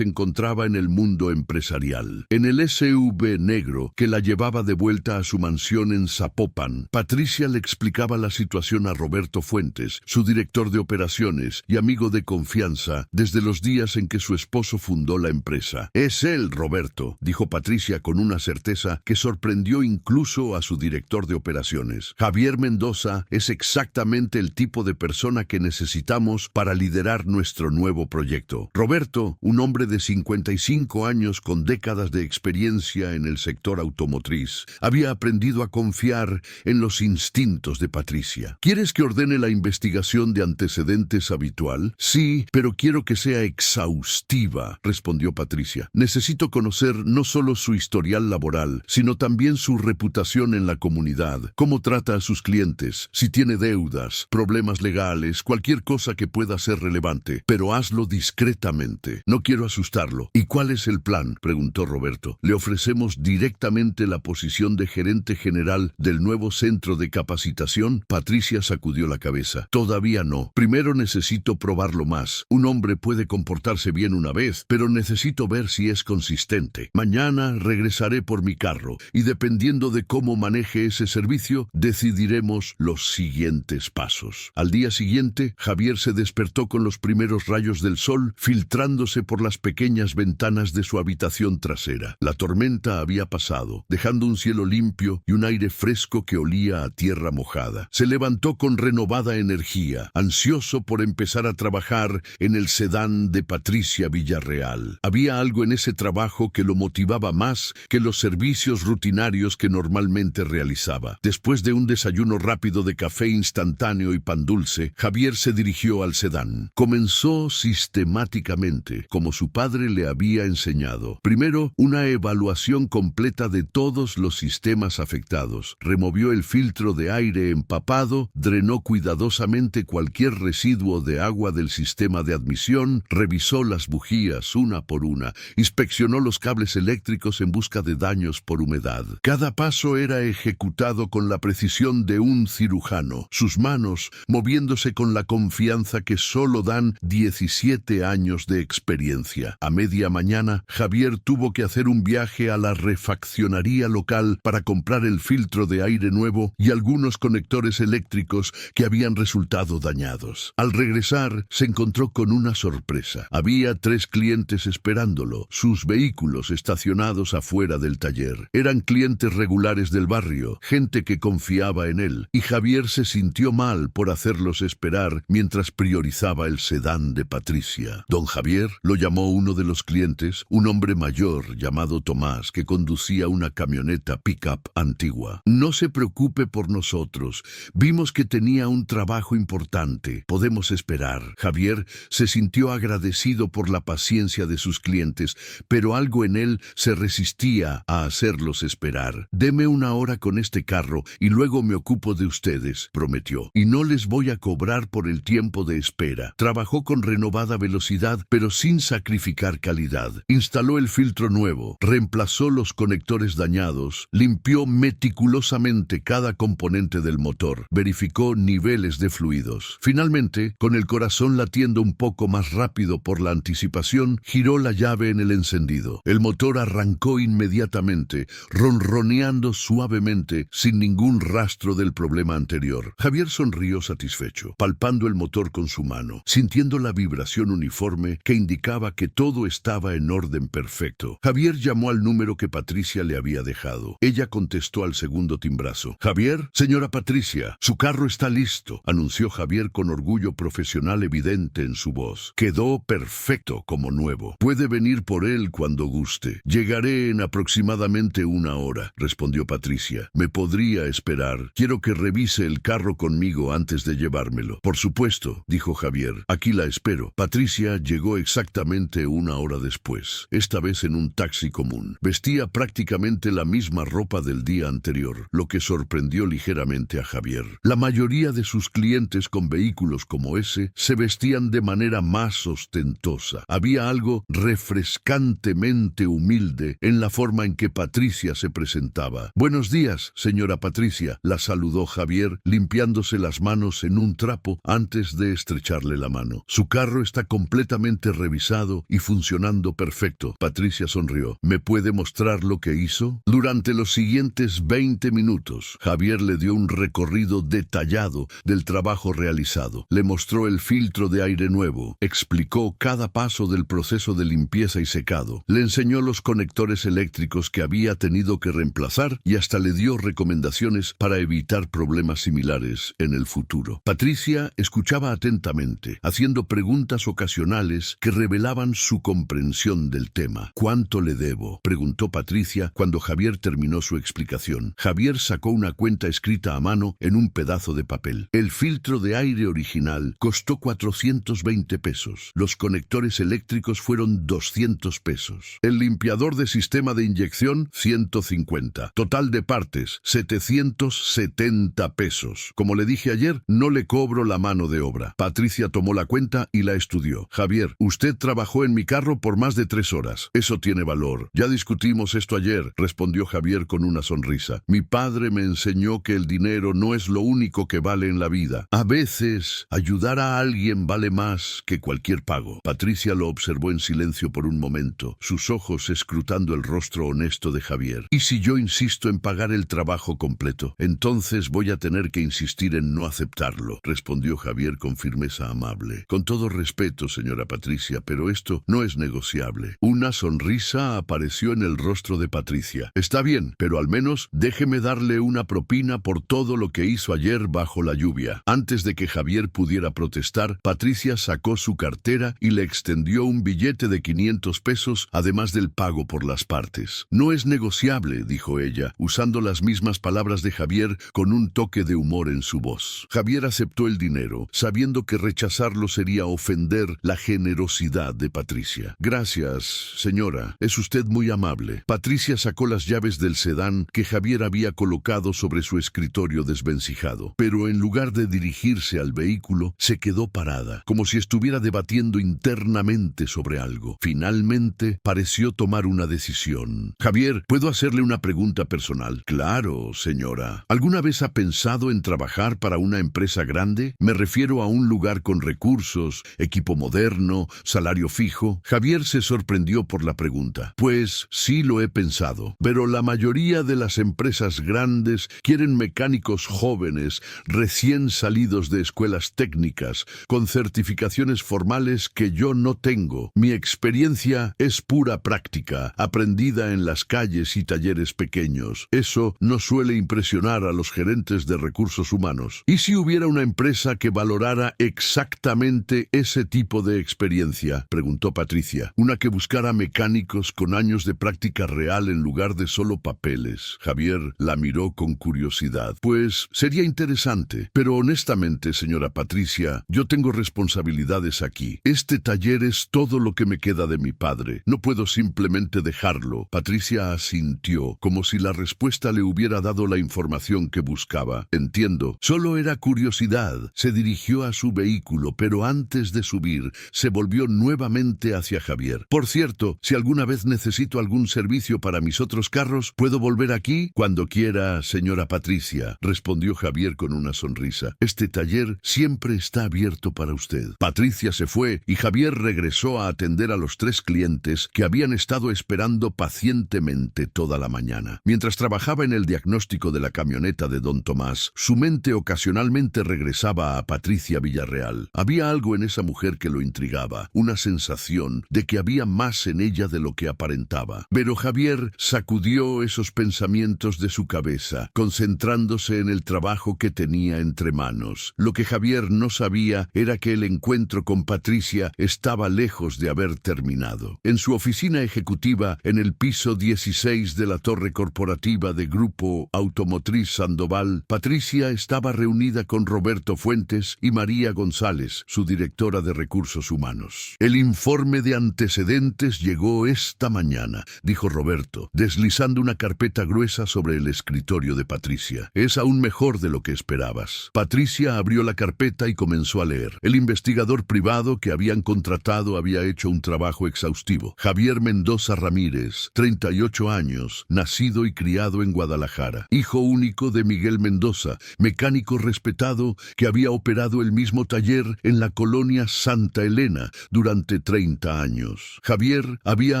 encontraba en el mundo empresarial. En el SUV negro que la llevaba de vuelta a su mansión en Zapopan, Patricia le explicaba la situación a Roberto Fuentes, su director de operaciones y amigo de confianza desde los días en que su esposo fundó la empresa. «Es él, Roberto», dijo Patricia con una certeza que sorprendió incluso a su director de operaciones. «Javier Mendoza es exactamente el tipo de persona que necesitamos para liderar nuestro nuevo proyecto». Roberto, un hombre de 55 años con décadas de experiencia en el sector automotriz, había aprendido a confiar en los instintos de Patricia. «¿Quieres que ordene la investigación de antecedentes habitual?» «Sí, pero quiero que sea exhaustiva», respondió Patricia. Necesito conocer no solo su historial laboral, sino también su reputación en la comunidad, cómo trata a sus clientes, si tiene deudas, problemas legales, cualquier cosa que pueda ser relevante, pero hazlo discretamente. No quiero asustarlo. ¿Y cuál es el plan?, preguntó Roberto. Le ofrecemos directamente la posición de gerente general del nuevo centro de capacitación. Patricia sacudió la cabeza. Todavía no. Primero necesito probarlo más. Un hombre puede comportarse bien una vez, pero necesito ver si es consistente. Mañana regresaré por mi carro y dependiendo de cómo maneje ese servicio, decidiremos los siguientes pasos. Al día siguiente, Javier se despertó con los primeros rayos del sol filtrándose por las pequeñas ventanas de su habitación trasera. La tormenta había pasado, dejando un cielo limpio y un aire fresco que olía a tierra mojada. Se levantó con renovada energía, ansioso por empezar a trabajar en el sedán de Patricia Villarreal. Había algo en ese trabajo que lo motivaba más que los servicios rutinarios que normalmente realizaba. Después de un desayuno rápido de café instantáneo y pan dulce, Javier se dirigió al sedán. Comenzó sistemáticamente, como su padre le había enseñado. Primero, una evaluación completa de todos los sistemas afectados. Removió el filtro de aire empapado, drenó cuidadosamente cualquier residuo de agua del sistema de admisión, revisó las bujías una por una, inspeccionó los cables eléctricos en busca de daños por humedad. Cada paso era ejecutado con la precisión de un cirujano, sus manos moviéndose con la confianza que solo dan 17 años de experiencia. A media mañana, Javier tuvo que hacer un viaje a la refaccionaría local para comprar el filtro de aire nuevo y algunos conectores eléctricos que habían resultado dañados. Al regresar, se encontró con una sorpresa. Había 3 clientes esperándolo, sus vehículos estacionados afuera del taller. Eran clientes regulares del barrio, gente que confiaba en él, y Javier se sintió mal por hacerlos esperar mientras priorizaba el sedán de Patricia. Don Javier, lo llamó uno de los clientes, un hombre mayor llamado Tomás que conducía una camioneta pick-up antigua. No se preocupe por nosotros. Vimos que tenía un trabajo importante. Podemos esperar. Javier se sintió agradecido por la paciencia de sus clientes, pero algo en él se resistía a hacerlos esperar. Deme una hora con este carro y luego me ocupo de ustedes, prometió. Y no les voy a cobrar por el tiempo de espera. Trabajó con renovada velocidad, pero sin sacrificar calidad. Instaló el filtro nuevo, reemplazó los conectores dañados, limpió meticulosamente cada componente del motor, verificó niveles de fluidos. Finalmente, con el corazón latiendo un poco más rápido por la anticipación, giró la llave en el encendido. El motor arrancó inmediatamente, ronroneando suavemente, sin ningún rastro del problema anterior. Javier sonrió satisfecho, palpando el motor con su mano, sintiendo la vibración uniforme que indicaba que todo estaba en orden perfecto. Javier llamó al número que Patricia le había dejado. Ella contestó al segundo timbrazo. «Javier, señora Patricia, su carro está listo», anunció Javier con orgullo profesional evidente en su voz. «Quedó perfecto como nuevo. Puede venir por él cuando guste». «Llegaré en aproximadamente 1 hora», respondió Patricia. «Me podría esperar. Quiero que revise el carro conmigo antes de llevármelo». «Por supuesto», dijo Javier. «Aquí la espero». Patricia llegó exactamente 1 hora después, esta vez en un taxi común. Vestía prácticamente la misma ropa del día anterior, lo que sorprendió ligeramente a Javier. La mayoría de sus clientes con vehículos como ese se vestían de manera más ostentosa. Había algo refrescantemente humilde en la forma en que Patricia se presentaba. «Buenos días, señora Patricia», la saludó Javier, limpiándose las manos en un trapo antes de estrecharle la mano. «Su carro está completamente revisado y funcionando perfecto». Patricia sonrió. «¿Me puede mostrar lo que hizo?». Durante los siguientes 20 minutos, Javier le dio un recorrido detallado del trabajo realizado. Le mostró el filtro de aire nuevo, explicó cada paso del proceso de limpieza y secado, le enseñó los conectores eléctricos que había tenido que reemplazar y hasta le dio recomendaciones para evitar problemas similares en el futuro. Patricia escuchaba atentamente, haciendo preguntas ocasionales que revelaban su comprensión del tema. «¿Cuánto le debo?», preguntó Patricia cuando Javier terminó su explicación. Javier sacó una cuenta escrita a mano en un pedazo de papel. El filtro de aire original costó 420 pesos. Los conectores eléctricos fueron 200 500 pesos. El limpiador de sistema de inyección, 150. Total de partes, 770 pesos. Como le dije ayer, no le cobro la mano de obra. Patricia tomó la cuenta y la estudió. Javier, usted trabajó en mi carro por más de 3 horas. Eso tiene valor. Ya discutimos esto ayer, respondió Javier con una sonrisa. Mi padre me enseñó que el dinero no es lo único que vale en la vida. A veces, ayudar a alguien vale más que cualquier pago. Patricia lo observó en silencio por un momento, sus ojos escrutando el rostro honesto de Javier. ¿Y si yo insisto en pagar el trabajo completo? Entonces voy a tener que insistir en no aceptarlo, respondió Javier con firmeza amable. Con todo respeto, señora Patricia, pero esto no es negociable. Una sonrisa apareció en el rostro de Patricia. Está bien, pero al menos déjeme darle una propina por todo lo que hizo ayer bajo la lluvia. Antes de que Javier pudiera protestar, Patricia sacó su cartera y le extendió un billete de 500 pesos, además del pago por las partes. No es negociable, dijo ella, usando las mismas palabras de Javier con un toque de humor en su voz. Javier aceptó el dinero, sabiendo que rechazarlo sería ofender la generosidad de Patricia. Gracias, señora. Es usted muy amable. Patricia sacó las llaves del sedán que Javier había colocado sobre su escritorio desvencijado, pero en lugar de dirigirse al vehículo, se quedó parada, como si estuviera debatiendo internamente sobre algo. Finalmente, pareció tomar una decisión. Javier, ¿puedo hacerle una pregunta personal? Claro, señora. ¿Alguna vez ha pensado en trabajar para una empresa grande? Me refiero a un lugar con recursos, equipo moderno, salario fijo. Javier se sorprendió por la pregunta. Pues sí lo he pensado, pero la mayoría de las empresas grandes quieren mecánicos jóvenes, recién salidos de escuelas técnicas, con certificaciones formales que yo no tengo. Mi experiencia es pura práctica, aprendida en las calles y talleres pequeños. Eso no suele impresionar a los gerentes de recursos humanos. ¿Y si hubiera una empresa que valorara exactamente ese tipo de experiencia?, preguntó Patricia. Una que buscara mecánicos con años de práctica real en lugar de solo papeles. Javier la miró con curiosidad. Pues sería interesante, pero honestamente, señora Patricia, yo tengo responsabilidades aquí. Este taller es todo lo que me queda de mi padre. No puedo simplemente dejarlo. Patricia asintió, como si la respuesta le hubiera dado la información que buscaba. Entiendo. Solo era curiosidad. Se dirigió a su vehículo, pero antes de subir, se volvió nuevamente hacia Javier. Por cierto, si alguna vez necesito algún servicio para mis otros carros, ¿puedo volver aquí? Cuando quiera, señora Patricia, respondió Javier con una sonrisa. Este taller siempre está abierto para usted. Patricia se fue y Javier regresó a atender a los 3 clientes que habían estado esperando pacientemente toda la mañana. Mientras trabajaba en el diagnóstico de la camioneta de don Tomás, su mente ocasionalmente regresaba a Patricia Villarreal. Había algo en esa mujer que lo intrigaba, una sensación de que había más en ella de lo que aparentaba. Pero Javier sacudió esos pensamientos de su cabeza, concentrándose en el trabajo que tenía entre manos. Lo que Javier no sabía era que el encuentro con Patricia estaba lejos de haber terminado. En su oficina ejecutiva, en el piso 16 de la torre corporativa de Grupo Automotriz Sandoval, Patricia estaba reunida con Roberto Fuentes y María González, su directora de recursos humanos. El informe de antecedentes llegó esta mañana, dijo Roberto, deslizando una carpeta gruesa sobre el escritorio de Patricia. Es aún mejor de lo que esperabas. Patricia abrió la carpeta y comenzó a leer. El investigador privado que habían contratado había hecho un trabajo exhaustivo. Javier Mendoza Ramírez, 38 años, nacido y criado en Guadalajara. Hijo único de Miguel Mendoza, mecánico respetado que había operado el mismo taller en la colonia Santa Elena durante 30 años. Javier había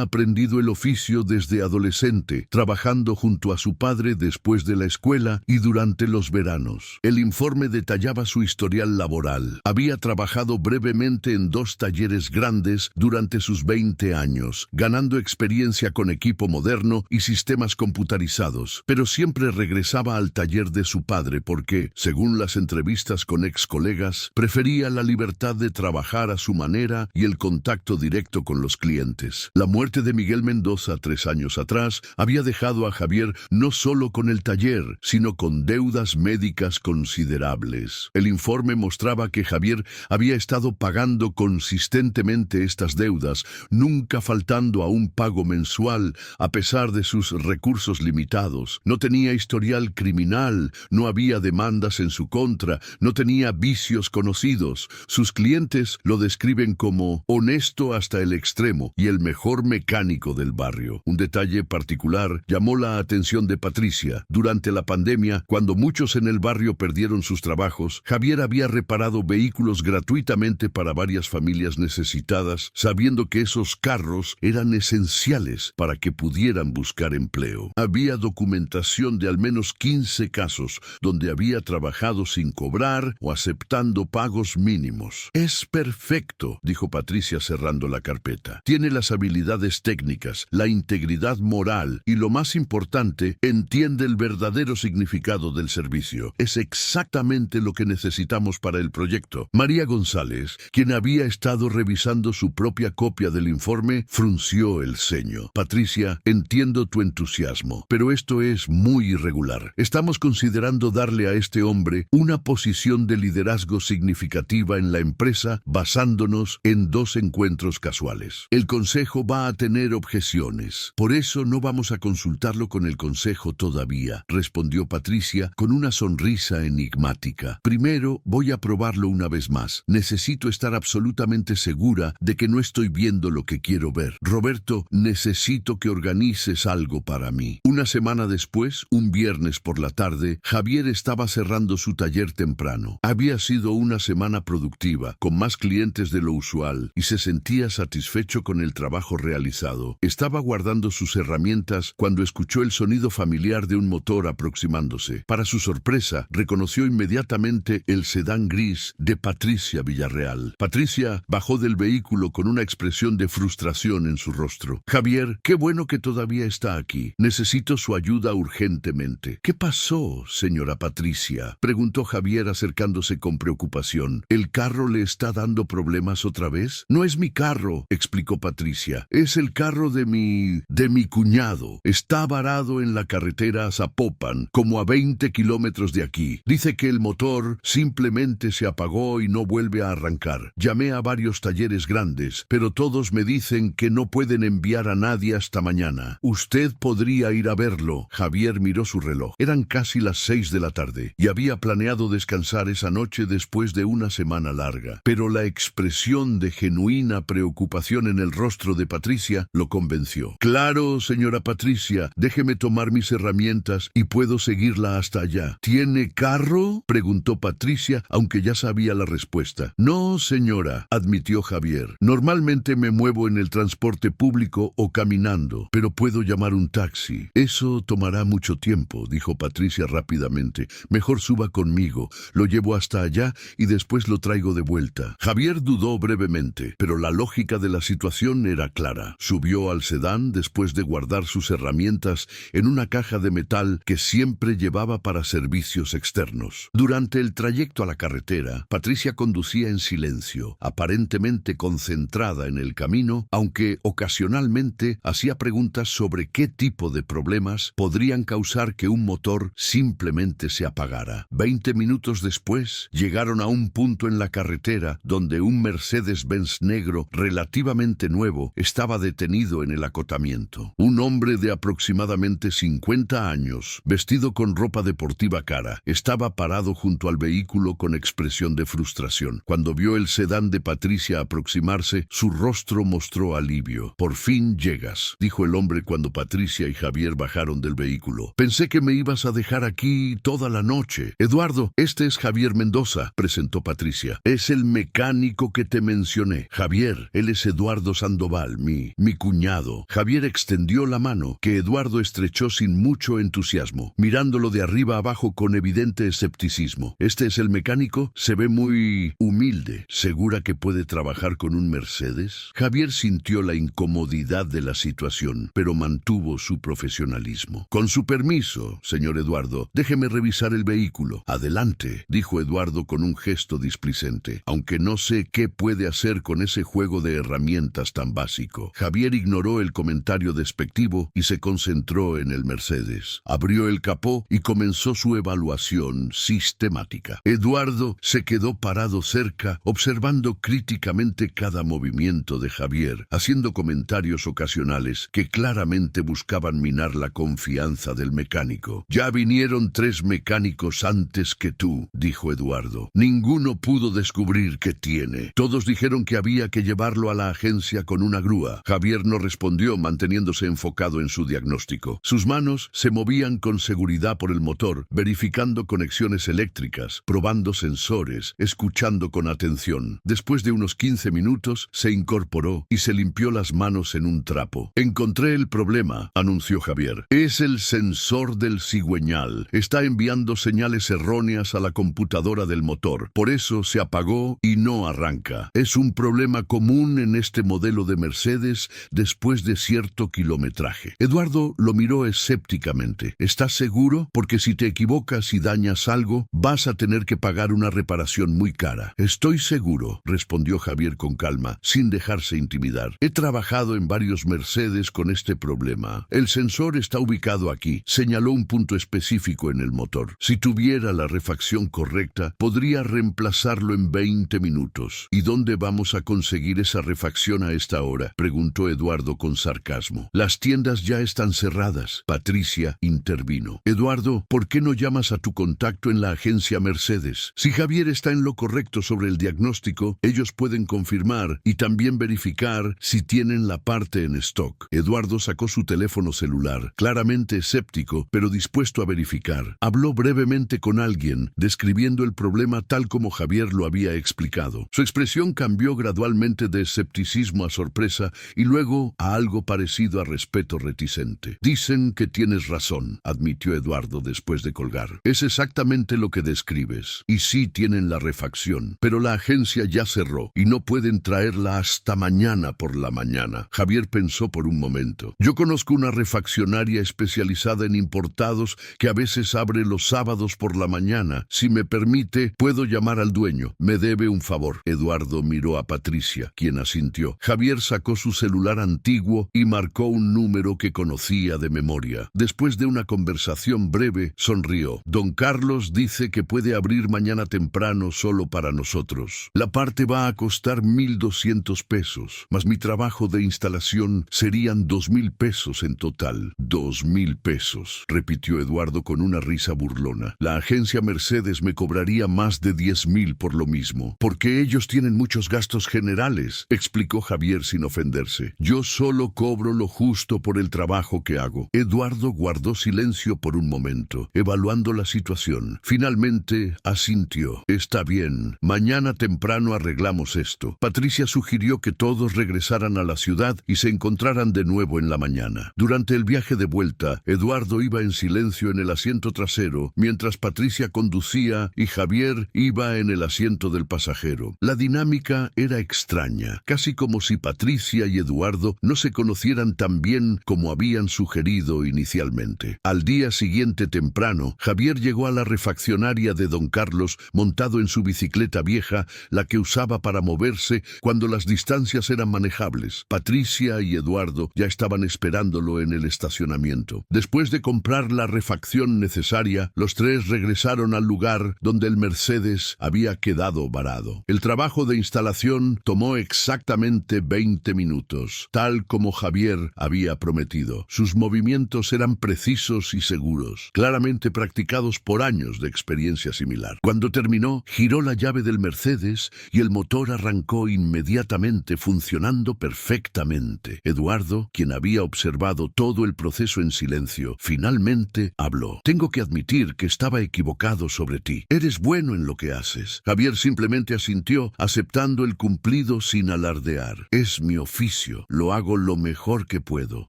aprendido el oficio desde adolescente, trabajando junto a su padre después de la escuela y durante los veranos. El informe detallaba su historial laboral. Había trabajado brevemente en 2 talleres grandes durante sus 20 años, ganando experiencia con equipo moderno y sistemas computarizados, pero siempre regresaba al taller de su padre porque, según las entrevistas con ex colegas, prefería la libertad de trabajar a su manera y el contacto directo con los clientes. La muerte de Miguel Mendoza 3 años atrás había dejado a Javier no solo con el taller, sino con deudas médicas considerables. El informe mostraba que Javier había estado pagando consistentemente estas deudas, nunca faltando a un pago mensual a pesar de sus recursos limitados. No tenía historial criminal, no había demandas en su contra, no tenía vicios conocidos. Sus clientes lo describen como honesto hasta el extremo y el mejor mecánico del barrio. Un detalle particular llamó la atención de Patricia. Durante la pandemia, cuando muchos en el barrio perdieron sus trabajos, Javier había reparado vehículos gratuitamente para varias familias necesitadas, sabiendo que esos carros eran esenciales para que pudieran buscar empleo. Había documentación de al menos 15 casos donde había trabajado sin cobrar o aceptando pagos mínimos. Es perfecto, dijo Patricia cerrando la carpeta. Tiene las habilidades técnicas, la integridad moral y, lo más importante, entiende el verdadero significado del servicio. Es exactamente lo que necesitamos para el proyecto. María González, quien había estado revisando su propia copia del informe, frunció el ceño. Patricia, entiendo tu entusiasmo, pero esto es muy irregular. Estamos considerando darle a este hombre una posición de liderazgo significativa en la empresa basándonos en 2 encuentros casuales. El consejo va a tener objeciones. Por eso no vamos a consultarlo con el consejo todavía, respondió Patricia con una sonrisa enigmática. Primero voy a probarlo una vez más. Necesito estar absolutamente segura de que no estoy viendo lo que quiero ver. Roberto, necesito que organices algo para mí. Una semana después, un viernes por la tarde, Javier estaba cerrando su taller temprano. Había sido una semana productiva, con más clientes de lo usual, y se sentía satisfecho con el trabajo realizado. Estaba guardando sus herramientas cuando escuchó el sonido familiar de un motor aproximándose. Para su sorpresa, reconoció inmediatamente el sedán gris de Patricia Villarreal. Patricia bajó del vehículo con una expresión de frustración en su rostro. Javier, qué bueno que todavía está aquí. Necesito su ayuda urgentemente. ¿Qué pasó, señora Patricia?, preguntó Javier acercándose con preocupación. ¿El carro le está dando problemas otra vez? No es mi carro, explicó Patricia. Es el carro de mi cuñado. Está varado en la carretera a Zapopan, como a 20 kilómetros de aquí. Dice que el motor simplemente se apagó y no vuelve a arrancar. Llamé a varios talleres grandes, pero todos me dicen que no pueden enviar a nadie hasta mañana. Usted podría ir a verlo. Javier miró su reloj. Eran casi las 6 de la tarde y había planeado descansar esa noche después de una semana larga. Pero la expresión de genuina preocupación en el rostro de Patricia lo convenció. Claro, señora Patricia, déjeme tomar mis herramientas y puedo seguirla hasta allá. ¿Tiene carro?, preguntó Patricia, aunque ya sabía la respuesta. No, señora, admitió Javier. Normalmente me muevo en el transporte público o caminando, pero puedo llamar un taxi. Eso tomará mucho tiempo, dijo Patricia rápidamente. Mejor suba conmigo, lo llevo hasta allá y después lo traigo de vuelta. Javier dudó brevemente, pero la lógica de la situación era clara. Subió al sedán después de guardar sus herramientas en una caja de metal que siempre llevaba para servicios externos. Durante el trayecto a la carretera, Patricia conducía en silencio, aparentemente concentrada en el camino, aunque ocasionalmente hacía preguntas sobre qué tipo de problemas podrían causar que un motor simplemente se apagara. 20 minutos después, llegaron a un punto en la carretera donde un Mercedes-Benz negro relativamente nuevo estaba detenido en el acotamiento. Un hombre de aproximadamente 50 años, vestido con ropa deportiva cara, estaba parado junto al vehículo con expresión de frustración. Cuando vio el sedán de Patricia aproximarse, su rostro mostró alivio. «Por fin llegas», dijo el hombre cuando Patricia y Javier bajaron del vehículo. «Pensé que me ibas a dejar aquí toda la noche». «Eduardo, este es Javier Mendoza», presentó Patricia. «Es el mecánico que te mencioné». «Javier, él es Eduardo Sandoval, mi cuñado». Javier extendió la mano, que Eduardo estrechó sin mucho entusiasmo, mirándolo de arriba abajo con evidente escepticismo. «¿Este es el mecánico? Se ve muy humilde. ¿Segura que puede trabajar con un Mercedes?» Javier sintió la incomodidad de la situación, pero mantuvo su profesionalismo. «Con su permiso, señor Eduardo, déjeme revisar el vehículo». «Adelante», dijo Eduardo con un gesto displicente, aunque no sé qué puede hacer con ese juego de herramientas tan básico. Javier ignoró el comentario despectivo y se concentró en el Mercedes. Abrió el capó y comenzó su evaluación sistemática. Eduardo se quedó parado cerca, observando críticamente cada movimiento de Javier. Javier, haciendo comentarios ocasionales que claramente buscaban minar la confianza del mecánico. Ya vinieron 3 mecánicos antes que tú, dijo Eduardo. Ninguno pudo descubrir qué tiene. Todos dijeron que había que llevarlo a la agencia con una grúa. Javier no respondió, manteniéndose enfocado en su diagnóstico. Sus manos se movían con seguridad por el motor, verificando conexiones eléctricas, probando sensores, escuchando con atención. Después de unos 15 minutos, se incorporó y se limpió las manos en un trapo. Encontré el problema, anunció Javier. Es el sensor del cigüeñal. Está enviando señales erróneas a la computadora del motor. Por eso se apagó y no arranca. Es un problema común en este modelo de Mercedes después de cierto kilometraje. Eduardo lo miró escépticamente. ¿Estás seguro? Porque si te equivocas y dañas algo, vas a tener que pagar una reparación muy cara. Estoy seguro, respondió Javier con calma, sin dejarse intimidar. He trabajado en varios Mercedes con este problema. El sensor está ubicado aquí. Señaló un punto específico en el motor. Si tuviera la refacción correcta, podría reemplazarlo en 20 minutos. ¿Y dónde vamos a conseguir esa refacción a esta hora?, preguntó Eduardo con sarcasmo. Las tiendas ya están cerradas. Patricia intervino. Eduardo, ¿por qué no llamas a tu contacto en la agencia Mercedes? Si Javier está en lo correcto sobre el diagnóstico, ellos pueden confirmar y también verificar si tienen la parte en stock. Eduardo sacó su teléfono celular, claramente escéptico, pero dispuesto a verificar. Habló brevemente con alguien, describiendo el problema tal como Javier lo había explicado. Su expresión cambió gradualmente de escepticismo a sorpresa y luego a algo parecido a respeto reticente. Dicen que tienes razón, admitió Eduardo después de colgar. Es exactamente lo que describes. Y sí tienen la refacción, pero la agencia ya cerró y no pueden traerla hasta mañana por la mañana. Javier pensó por un momento. Yo conozco una refaccionaria especializada en importados que a veces abre los sábados por la mañana. Si me permite, puedo llamar al dueño. Me debe un favor. Eduardo miró a Patricia, quien asintió. Javier sacó su celular antiguo y marcó un número que conocía de memoria. Después de una conversación breve, sonrió. Don Carlos dice que puede abrir mañana temprano solo para nosotros. La parte va a costar 1,200 pesos, más mi trabajo de instalación serían 2,000 pesos en total. 2,000 pesos, repitió Eduardo con una risa burlona. La agencia Mercedes me cobraría más de 10,000 por lo mismo, porque ellos tienen muchos gastos generales, explicó Javier sin ofenderse. Yo solo cobro lo justo por el trabajo que hago. Eduardo guardó silencio por un momento, evaluando la situación. Finalmente asintió. Está bien, mañana temprano arreglamos esto. Patricia sugirió que todos regresaran a la ciudad y se encontraran de nuevo en la mañana. Durante el viaje de vuelta, Eduardo iba en silencio en el asiento trasero, mientras Patricia conducía y Javier iba en el asiento del pasajero. La dinámica era extraña, casi como si Patricia y Eduardo no se conocieran tan bien como habían sugerido inicialmente. Al día siguiente temprano, Javier llegó a la refaccionaria de don Carlos montado en su bicicleta vieja, la que usaba para moverse cuando las distancias eran manejables. Patricia y Eduardo ya estaban esperándolo en el estacionamiento. Después de comprar la refacción necesaria, los 3 regresaron al lugar donde el Mercedes había quedado varado. El trabajo de instalación tomó exactamente 20 minutos, tal como Javier había prometido. Sus movimientos eran precisos y seguros, claramente practicados por años de experiencia similar. Cuando terminó, giró la llave del Mercedes y el motor arrancó inmediatamente, funcionando perfectamente. Eduardo, quien había observado todo el proceso en silencio, finalmente habló. Tengo que admitir que estaba equivocado sobre ti. Eres bueno en lo que haces. Javier simplemente asintió, aceptando el cumplido sin alardear. Es mi oficio. Lo hago lo mejor que puedo.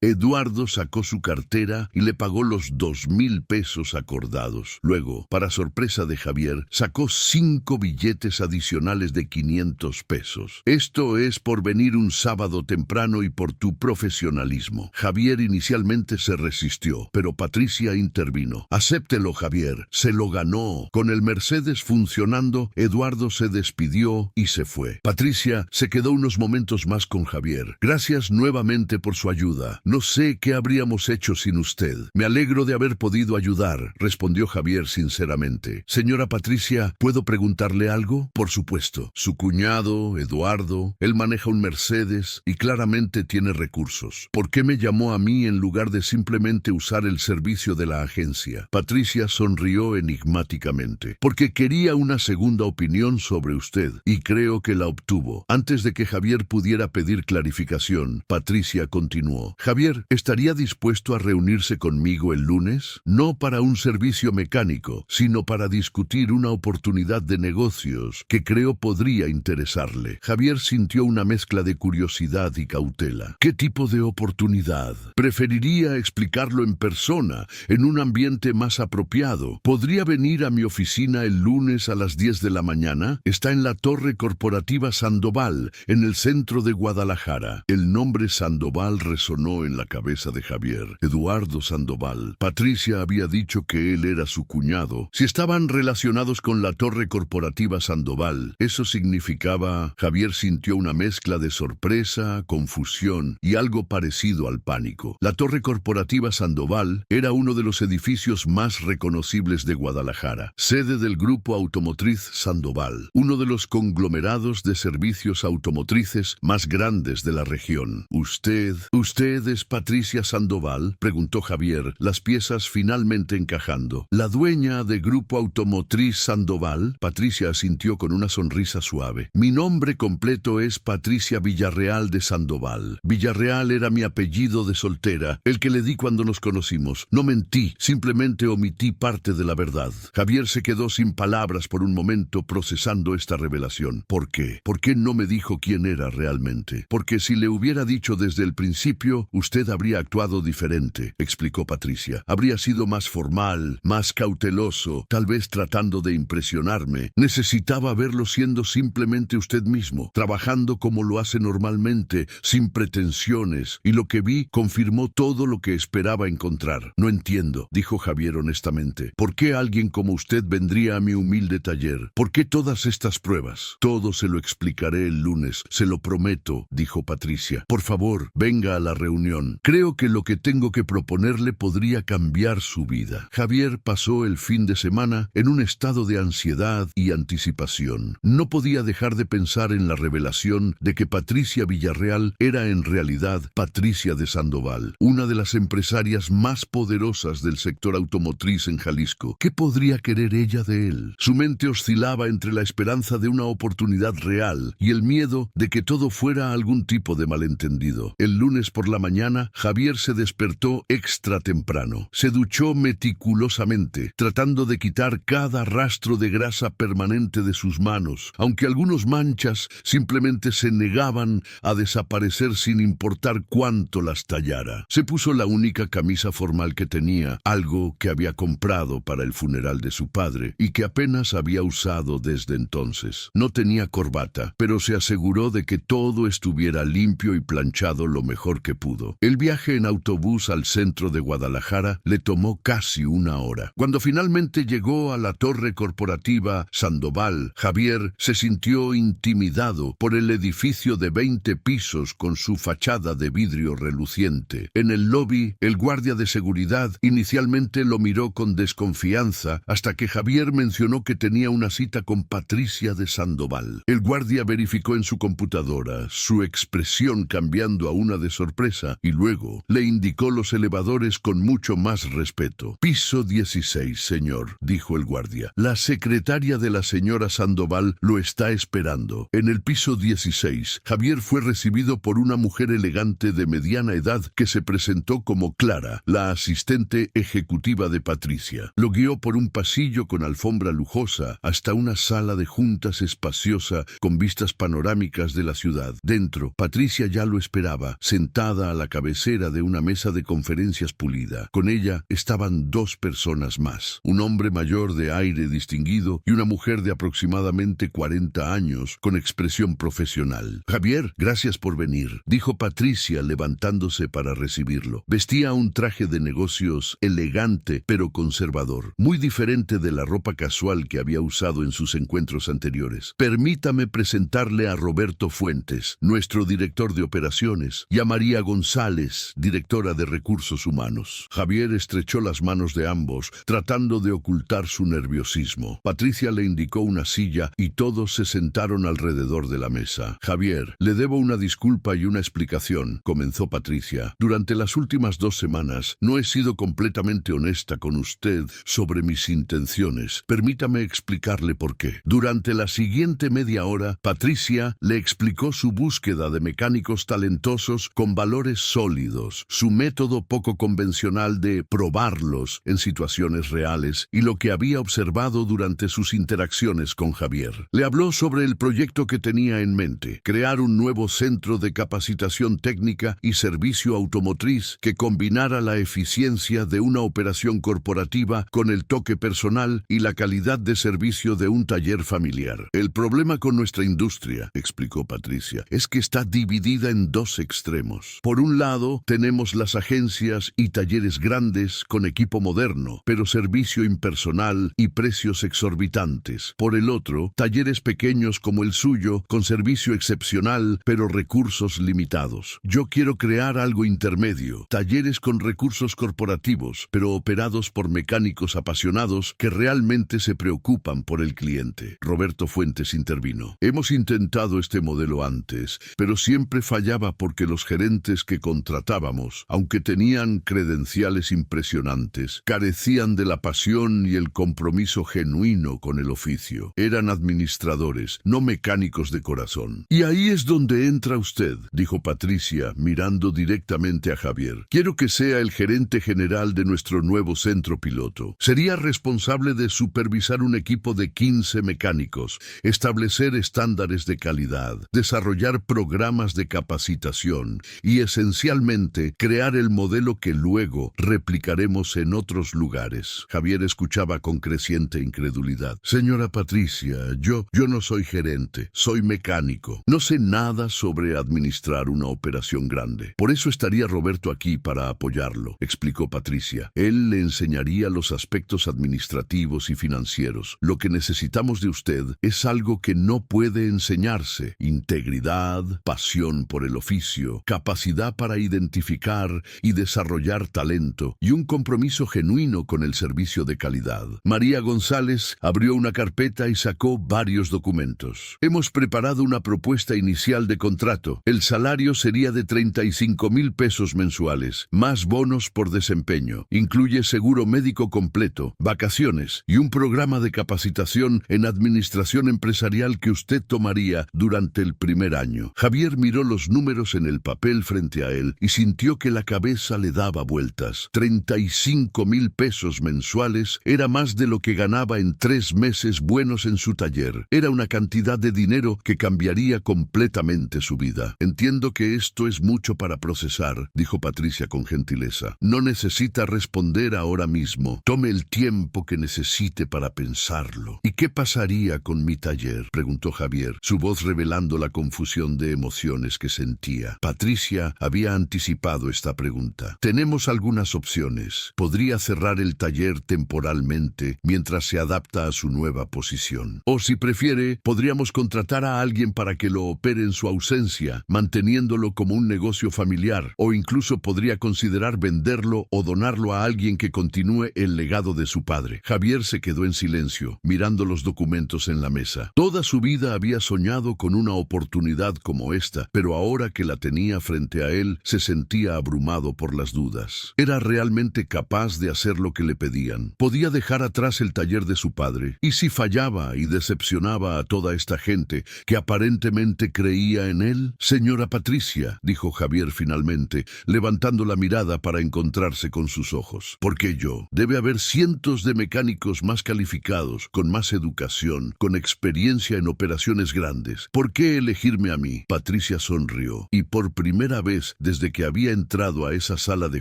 Eduardo sacó su cartera y le pagó los 2,000 pesos acordados. Luego, para sorpresa de Javier, sacó 5 billetes adicionales de 500 pesos. Esto es por venir un sábado temprano y por tu profesionalismo. Javier inicialmente se resistió, pero Patricia intervino. Acéptelo, Javier. Se lo ganó. Con el Mercedes funcionando, Eduardo se despidió y se fue. Patricia se quedó unos momentos más con Javier. Gracias nuevamente por su ayuda. No sé qué habríamos hecho sin usted. Me alegro de haber podido ayudar, respondió Javier sinceramente. Señora Patricia, ¿puedo preguntarle algo? Por supuesto. Su cuñado, Eduardo, él maneja un Mercedes Mercedes y claramente tiene recursos. ¿Por qué me llamó a mí en lugar de simplemente usar el servicio de la agencia? Patricia sonrió enigmáticamente. Porque quería una segunda opinión sobre usted, y creo que la obtuvo. Antes de que Javier pudiera pedir clarificación, Patricia continuó. Javier, ¿estaría dispuesto a reunirse conmigo el lunes? No para un servicio mecánico, sino para discutir una oportunidad de negocios que creo podría interesarle. Javier sintió una mezcla de curiosidad y cautela. ¿Qué tipo de oportunidad? Preferiría explicarlo en persona, en un ambiente más apropiado. ¿Podría venir a mi oficina el lunes a las 10 de la mañana? Está en la Torre Corporativa Sandoval, en el centro de Guadalajara. El nombre Sandoval resonó en la cabeza de Javier. Eduardo Sandoval. Patricia había dicho que él era su cuñado. Si estaban relacionados con la Torre Corporativa Sandoval, eso significaba... Javier sintió una mezcla de sorpresa, confusión y algo parecido al pánico. La Torre Corporativa Sandoval era uno de los edificios más reconocibles de Guadalajara, sede del Grupo Automotriz Sandoval, uno de los conglomerados de servicios automotrices más grandes de la región. ¿Usted es Patricia Sandoval?, preguntó Javier, las piezas finalmente encajando. ¿La dueña de Grupo Automotriz Sandoval? Patricia asintió con una sonrisa suave. Mi nombre completo es Patricia Villarreal de Sandoval. Villarreal era mi apellido de soltera, el que le di cuando nos conocimos. No mentí, simplemente omití parte de la verdad. Javier se quedó sin palabras por un momento procesando esta revelación. ¿Por qué? ¿Por qué no me dijo quién era realmente? Porque si le hubiera dicho desde el principio, usted habría actuado diferente, explicó Patricia. Habría sido más formal, más cauteloso, tal vez tratando de impresionarme. Necesitaba verlo siendo simplemente usted mismo, trabajando como lo hace normalmente, sin pretensiones, y lo que vi confirmó todo lo que esperaba encontrar. No entiendo, dijo Javier honestamente. ¿Por qué alguien como usted vendría a mi humilde taller? ¿Por qué todas estas pruebas? Todo se lo explicaré el lunes, se lo prometo, dijo Patricia. Por favor, venga a la reunión. Creo que lo que tengo que proponerle podría cambiar su vida. Javier pasó el fin de semana en un estado de ansiedad y anticipación. No podía dejar de pensar en la revelación de que Patricia Villarreal era en realidad Patricia de Sandoval, una de las empresarias más poderosas del sector automotriz en Jalisco. ¿Qué podría querer ella de él? Su mente oscilaba entre la esperanza de una oportunidad real y el miedo de que todo fuera algún tipo de malentendido. El lunes por la mañana, Javier se despertó extra temprano. Se duchó meticulosamente, tratando de quitar cada rastro de grasa permanente de sus manos, aunque algunas manchas simplemente se negaban a desaparecer sin importar cuánto las tallara. Se puso la única camisa formal que tenía, algo que había comprado para el funeral de su padre y que apenas había usado desde entonces. No tenía corbata, pero se aseguró de que todo estuviera limpio y planchado lo mejor que pudo. El viaje en autobús al centro de Guadalajara le tomó casi una hora. Cuando finalmente llegó a la Torre Corporativa Sandoval, Javier se sintió intimidado por el edificio de 20 pisos con su fachada de vidrio reluciente. En el lobby, el guardia de seguridad inicialmente lo miró con desconfianza hasta que Javier mencionó que tenía una cita con Patricia de Sandoval. El guardia verificó en su computadora, su expresión cambiando a una de sorpresa, y luego le indicó los elevadores con mucho más respeto. Piso 16, señor, dijo el guardia. La secretaria de la señora Sandoval lo está esperando. En el piso 16, Javier fue recibido por una mujer elegante de mediana edad que se presentó como Clara, la asistente ejecutiva de Patricia. Lo guió por un pasillo con alfombra lujosa hasta una sala de juntas espaciosa con vistas panorámicas de la ciudad. Dentro, Patricia ya lo esperaba, sentada a la cabecera de una mesa de conferencias pulida. Con ella estaban dos personas más, un hombre mayor de aire distinguido y una mujer de aproximadamente 40 años con expresión profesional. Javier, gracias por venir, dijo Patricia levantándose para recibirlo. Vestía un traje de negocios elegante pero conservador, muy diferente de la ropa casual que había usado en sus encuentros anteriores. Permítame presentarle a Roberto Fuentes, nuestro director de operaciones, y a María González, directora de recursos humanos. Javier estrechó las manos de ambos, tratando de ocultar su nerviosismo. Patricia le indicó una silla y todos se sentaron alrededor de la mesa. Javier, Javier. Le debo una disculpa y una explicación, comenzó Patricia. Durante las últimas 2 semanas no he sido completamente honesta con usted sobre mis intenciones. Permítame explicarle por qué. Durante la siguiente media hora, Patricia le explicó su búsqueda de mecánicos talentosos con valores sólidos, su método poco convencional de probarlos en situaciones reales y lo que había observado durante sus interacciones con Javier. Le habló sobre el proyecto que tenía en mente, crear un nuevo centro de capacitación técnica y servicio automotriz que combinara la eficiencia de una operación corporativa con el toque personal y la calidad de servicio de un taller familiar. El problema con nuestra industria, explicó Patricia, es que está dividida en 2 extremos. Por un lado, tenemos las agencias y talleres grandes con equipo moderno, pero servicio impersonal y precios exorbitantes. Por el otro, talleres pequeños como el suyo, con servicio excepcional, pero recursos limitados. Yo quiero crear algo intermedio, talleres con recursos corporativos, pero operados por mecánicos apasionados que realmente se preocupan por el cliente. Roberto Fuentes intervino. Hemos intentado este modelo antes, pero siempre fallaba porque los gerentes que contratábamos, aunque tenían credenciales impresionantes, carecían de la pasión y el compromiso genuino con el oficio. Eran administradores, no mecánicos de corazón. Y ahí es donde entra usted, dijo Patricia, mirando directamente a Javier. Quiero que sea el gerente general de nuestro nuevo centro piloto. Sería responsable de supervisar un equipo de 15 mecánicos, establecer estándares de calidad, desarrollar programas de capacitación y, esencialmente, crear el modelo que luego replicaremos en otros lugares. Javier escuchaba con creciente incredulidad. Señora Patricia, yo no soy gerente, soy mecánico. No sé nada sobre administrar una operación grande. Por eso estaría Roberto aquí para apoyarlo, explicó Patricia. Él le enseñaría los aspectos administrativos y financieros. Lo que necesitamos de usted es algo que no puede enseñarse: integridad, pasión por el oficio, capacidad para identificar y desarrollar talento y un compromiso genuino con el servicio de calidad. María González abrió una carpeta y sacó varios documentos. Hemos preparado una propuesta inicial de contrato. El salario sería de 35,000 pesos mensuales, más bonos por desempeño. Incluye seguro médico completo, vacaciones y un programa de capacitación en administración empresarial que usted tomaría durante el primer año. Javier miró los números en el papel frente a él y sintió que la cabeza le daba vueltas. 35,000 pesos mensuales era más de lo que ganaba en 3 meses buenos en su taller. Era una cantidad de dinero que cambiaría completamente su vida. Entiendo que esto es mucho para procesar, dijo Patricia con gentileza. No necesita responder ahora mismo. Tome el tiempo que necesite para pensarlo. ¿Y qué pasaría con mi taller?, preguntó Javier, su voz revelando la confusión de emociones que sentía. Patricia había anticipado esta pregunta. Tenemos algunas opciones. Podría cerrar el taller temporalmente mientras se adapta a su nueva posición. O si prefiere, podríamos contratar a alguien para que lo opere en su ausencia, manteniéndolo como un negocio familiar. O incluso podría considerar venderlo o donarlo a alguien que continúe el legado de su padre. Javier se quedó en silencio, mirando los documentos en la mesa. Toda su vida había soñado con una oportunidad como esta, pero ahora que la tenía frente a él, se sentía abrumado por las dudas. ¿Era realmente capaz de hacer lo que le pedían? ¿Podía dejar atrás el taller de su padre? ¿Y si fallaba y decepcionaba a toda esta gente que aparentemente creía en él? Señora Patricia, dijo Javier finalmente, levantando la mirada para encontrarse con sus ojos. ¿Por qué yo? Debe haber cientos de mecánicos más calificados, con más educación, con experiencia en operaciones grandes. ¿Por qué elegirme a mí? Patricia sonrió, y por primera vez desde que había entrado a esa sala de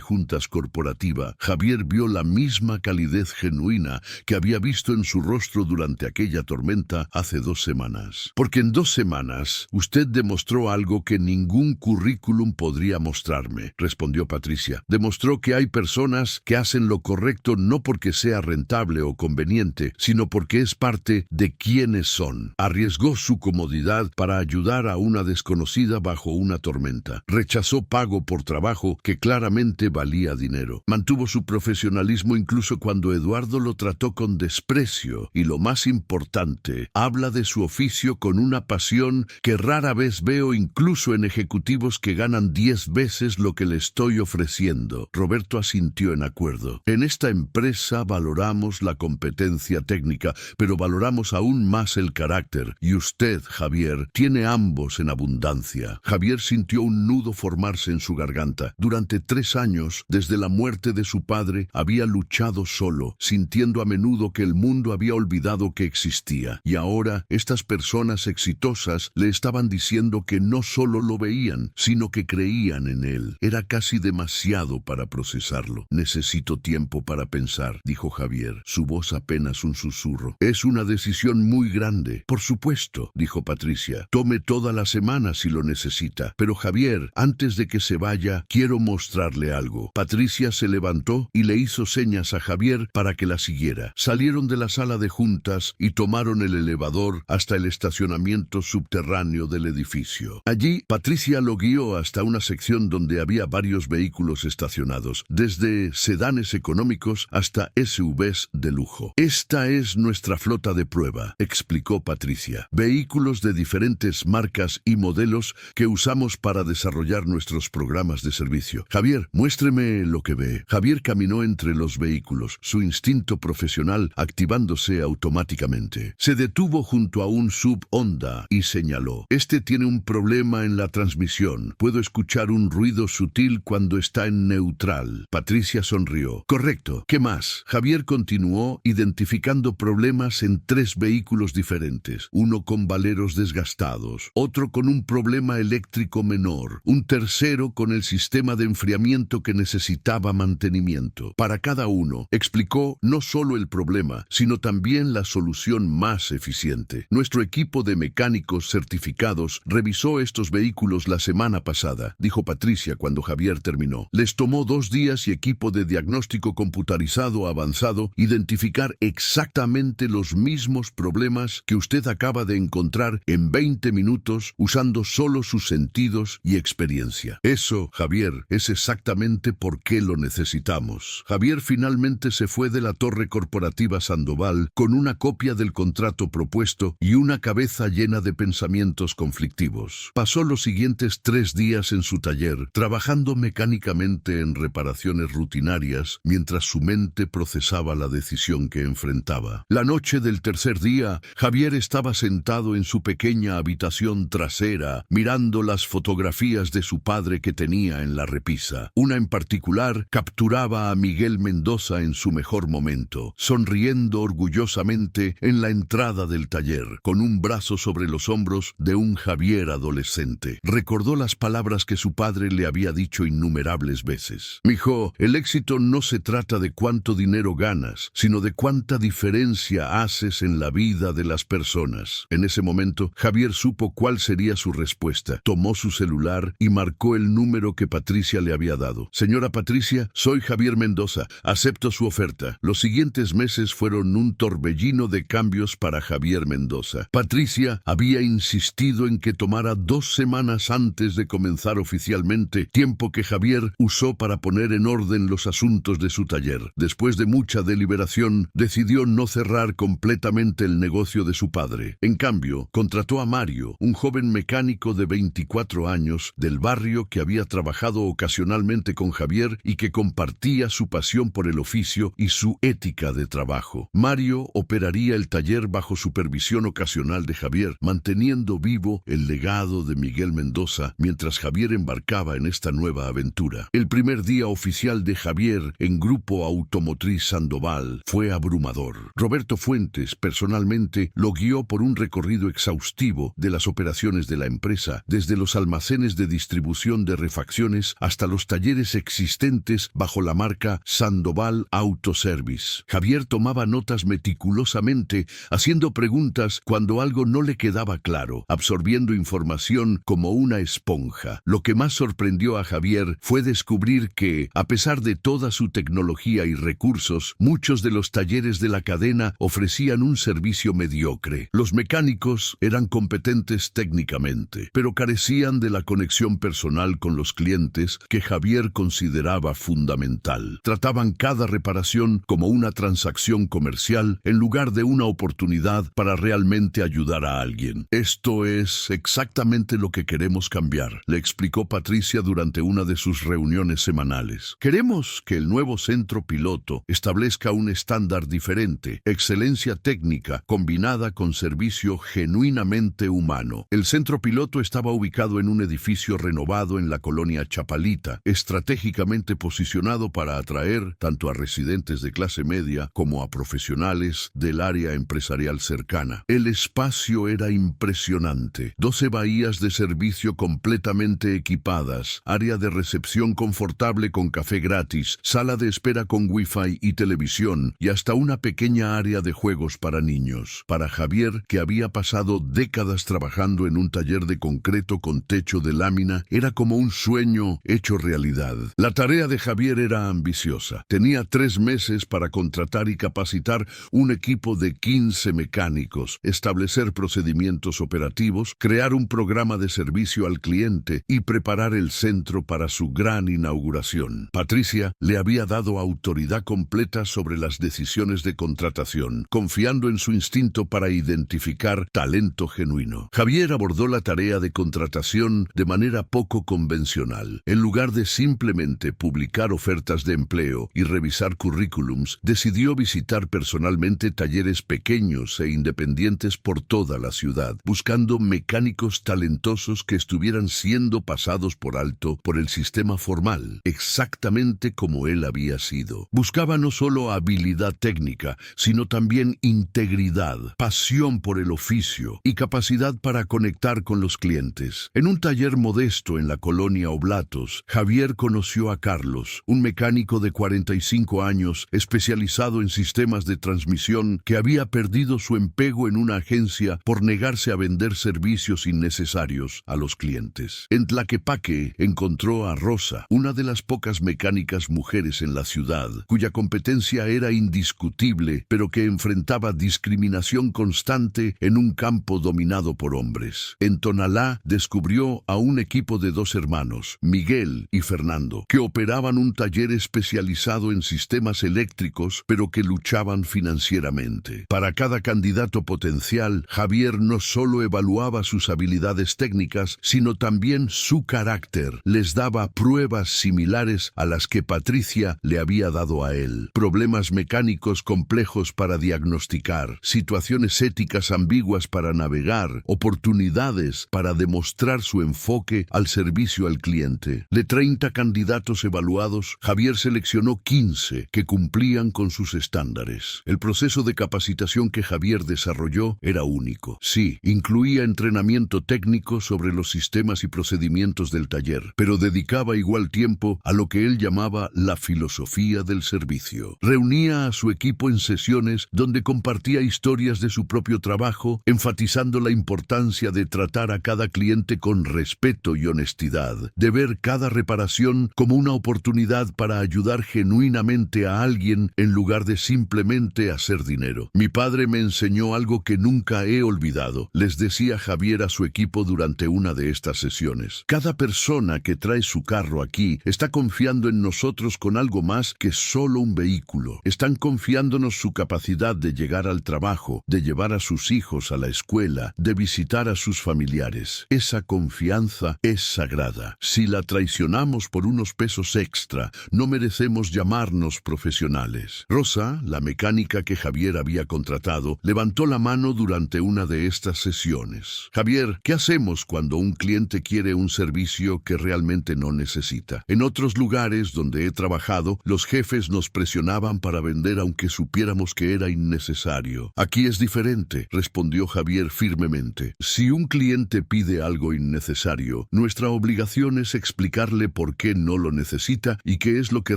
juntas corporativa, Javier vio la misma calidez genuina que había visto en su rostro durante aquella tormenta hace 2 semanas. Porque en 2 semanas usted demostró algo que ningún currículum podría mostrarme, respondió Patricia. Demostró que hay personas que hacen lo correcto no porque sea rentable o conveniente, sino porque es parte de quienes son. Arriesgó su comodidad para ayudar a una desconocida bajo una tormenta. Rechazó pago por trabajo que claramente valía dinero. Mantuvo su profesionalismo incluso cuando Eduardo lo trató con desprecio. Y lo más importante, habla de su oficio con una pasión que rara rara vez veo incluso en ejecutivos que ganan 10 veces lo que le estoy ofreciendo. Roberto asintió en acuerdo. En esta empresa valoramos la competencia técnica, pero valoramos aún más el carácter. Y usted, Javier, tiene ambos en abundancia. Javier sintió un nudo formarse en su garganta. Durante 3 años, desde la muerte de su padre, había luchado solo, sintiendo a menudo que el mundo había olvidado que existía. Y ahora, estas personas exitosas le estaban diciendo que no solo lo veían, sino que creían en él. Era casi demasiado para procesarlo. Necesito tiempo para pensar, dijo Javier, su voz apenas un susurro. Es una decisión muy grande. Por supuesto, dijo Patricia. Tome toda la semana si lo necesita. Pero Javier, antes de que se vaya, quiero mostrarle algo. Patricia se levantó y le hizo señas a Javier para que la siguiera. Salieron de la sala de juntas y tomaron el elevador hasta el estacionamiento subterráneo del edificio. Allí, Patricia lo guió hasta una sección donde había varios vehículos estacionados, desde sedanes económicos hasta SUVs de lujo. Esta es nuestra flota de prueba, explicó Patricia. Vehículos de diferentes marcas y modelos que usamos para desarrollar nuestros programas de servicio. Javier, muéstreme lo que ve. Javier caminó entre los vehículos, su instinto profesional activándose automáticamente. Se detuvo junto a un sub Honda y señaló: este tiene un problema en la transmisión. Puedo escuchar un ruido sutil cuando está en neutral. Patricia sonrió. Correcto. ¿Qué más? Javier continuó identificando problemas en 3 vehículos diferentes. Uno con valeros desgastados, otro con un problema eléctrico menor, un tercero con el sistema de enfriamiento que necesitaba mantenimiento. Para cada uno, explicó no solo el problema, sino también la solución más eficiente. Nuestro equipo de mecánicos certificados revisó estos vehículos la semana pasada, dijo Patricia cuando Javier terminó. Les tomó 2 días y equipo de diagnóstico computarizado avanzado identificar exactamente los mismos problemas que usted acaba de encontrar en 20 minutos usando solo sus sentidos y experiencia. Eso, Javier, es exactamente por qué lo necesitamos. Javier finalmente se fue de la torre corporativa Sandoval con una copia del contrato propuesto y una cabeza llena de pensamientos conflictivos. Pasó los siguientes 3 días en su taller, trabajando mecánicamente en reparaciones rutinarias, mientras su mente procesaba la decisión que enfrentaba. La noche del tercer día, Javier estaba sentado en su pequeña habitación trasera, mirando las fotografías de su padre que tenía en la repisa. Una en particular capturaba a Miguel Mendoza en su mejor momento, sonriendo orgullosamente en la entrada del taller, con un brazo sobre los hombros de un Javier adolescente. Recordó las palabras que su padre le había dicho innumerables veces. Mijo, el éxito no se trata de cuánto dinero ganas, sino de cuánta diferencia haces en la vida de las personas. En ese momento, Javier supo cuál sería su respuesta. Tomó su celular y marcó el número que Patricia le había dado. Señora Patricia, soy Javier Mendoza. Acepto su oferta. Los siguientes meses fueron un torbellino de cambios para Javier Mendoza. Patricia había insistido en que tomara 2 semanas antes de comenzar oficialmente, tiempo que Javier usó para poner en orden los asuntos de su taller. Después de mucha deliberación, decidió no cerrar completamente el negocio de su padre. En cambio, contrató a Mario, un joven mecánico de 24 años del barrio que había trabajado ocasionalmente con Javier y que compartía su pasión por el oficio y su ética de trabajo. Mario operaría el taller bajo supervisión ocasional de Javier, manteniendo vivo el legado de Miguel Mendoza mientras Javier embarcaba en esta nueva aventura. El primer día oficial de Javier en Grupo Automotriz Sandoval fue abrumador. Roberto Fuentes, personalmente, lo guió por un recorrido exhaustivo de las operaciones de la empresa, desde los almacenes de distribución de refacciones hasta los talleres existentes bajo la marca Sandoval Auto Service. Javier tomaba notas meticulosamente, haciendo preguntas cuando algo no le quedaba claro, absorbiendo información como una esponja. Lo que más sorprendió a Javier fue descubrir que, a pesar de toda su tecnología y recursos, muchos de los talleres de la cadena ofrecían un servicio mediocre. Los mecánicos eran competentes técnicamente, pero carecían de la conexión personal con los clientes que Javier consideraba fundamental. Trataban cada reparación como una transacción comercial en lugar de una oportunidad para realmente ayudar a alguien. Esto es exactamente lo que queremos cambiar, le explicó Patricia durante una de sus reuniones semanales. Queremos que el nuevo centro piloto establezca un estándar diferente, excelencia técnica combinada con servicio genuinamente humano. El centro piloto estaba ubicado en un edificio renovado en la colonia Chapalita, estratégicamente posicionado para atraer tanto a residentes de clase media como a profesionales del área empresarial cercana. El espacio era impresionante. 12 bahías de servicio completamente equipadas, área de recepción confortable con café gratis, sala de espera con wifi y televisión, y hasta una pequeña área de juegos para niños. Para Javier, que había pasado décadas trabajando en un taller de concreto con techo de lámina, era como un sueño hecho realidad. La tarea de Javier era ambiciosa. Tenía 3 meses para contratar y capacitar un equipo de 15 mecánicos, establecer procedimientos operativos, crear un programa de servicio al cliente y preparar el centro para su gran inauguración. Patricia le había dado autoridad completa sobre las decisiones de contratación, confiando en su instinto para identificar talento genuino. Javier abordó la tarea de contratación de manera poco convencional. En lugar de simplemente publicar ofertas de empleo y revisar currículums, decidió visitar personalmente talleres pequeños e independientes por toda la ciudad, buscando mecánicos talentosos que estuvieran siendo pasados por alto por el sistema formal, exactamente como él había sido. Buscaba no solo habilidad técnica, sino también integridad, pasión por el oficio y capacidad para conectar con los clientes. En un taller modesto en la colonia Oblatos, Javier conoció a Carlos, un mecánico de 45 años especializado en sistemas de transmisión que había perdido su empleo en una agencia por negarse a vender servicios innecesarios a los clientes. En Tlaquepaque encontró a Rosa, una de las pocas mecánicas mujeres en la ciudad, cuya competencia era indiscutible, pero que enfrentaba discriminación constante en un campo dominado por hombres. En Tonalá descubrió a un equipo de 2 hermanos, Miguel y Fernando, que operaban un taller especializado en sistemas eléctricos, pero que luchaban financieramente. Para cada candidato potencial, Javier no solo evaluaba sus habilidades técnicas, sino también su carácter. Les daba pruebas similares a las que Patricia le había dado a él. Problemas mecánicos complejos para diagnosticar, situaciones éticas ambiguas para navegar, oportunidades para demostrar su enfoque al servicio al cliente. De 30 candidatos evaluados, Javier seleccionó 15 que cumplían con sus estándares. El proceso de capacitación que Javier desarrolló era único. Sí, incluía entrenamiento técnico sobre los sistemas y procedimientos del taller, pero dedicaba igual tiempo a lo que él llamaba la filosofía del servicio. Reunía a su equipo en sesiones donde compartía historias de su propio trabajo, enfatizando la importancia de tratar a cada cliente con respeto y honestidad, de ver cada reparación como una oportunidad para ayudar genuinamente a alguien en lugar de simplemente hacer dinero. Mi padre me enseñó algo que nunca he olvidado, les decía Javier a su equipo durante una de estas sesiones. Cada persona que trae su carro aquí está confiando en nosotros con algo más que solo un vehículo. Están confiándonos su capacidad de llegar al trabajo, de llevar a sus hijos a la escuela, de visitar a sus familiares. Esa confianza es sagrada. Si la traicionamos por unos pesos extra, no merecemos llamarnos profesionales. Rosa, la mecánica que Javier había contratado, levantó la mano durante una de estas sesiones. Javier, ¿qué hacemos cuando un cliente quiere un servicio que realmente no necesita? En otros lugares donde he trabajado, los jefes nos presionaban para vender aunque supiéramos que era innecesario. Aquí es diferente, respondió Javier firmemente. Si un cliente pide algo innecesario, nuestra obligación es explicarle por qué no lo necesita y qué es lo que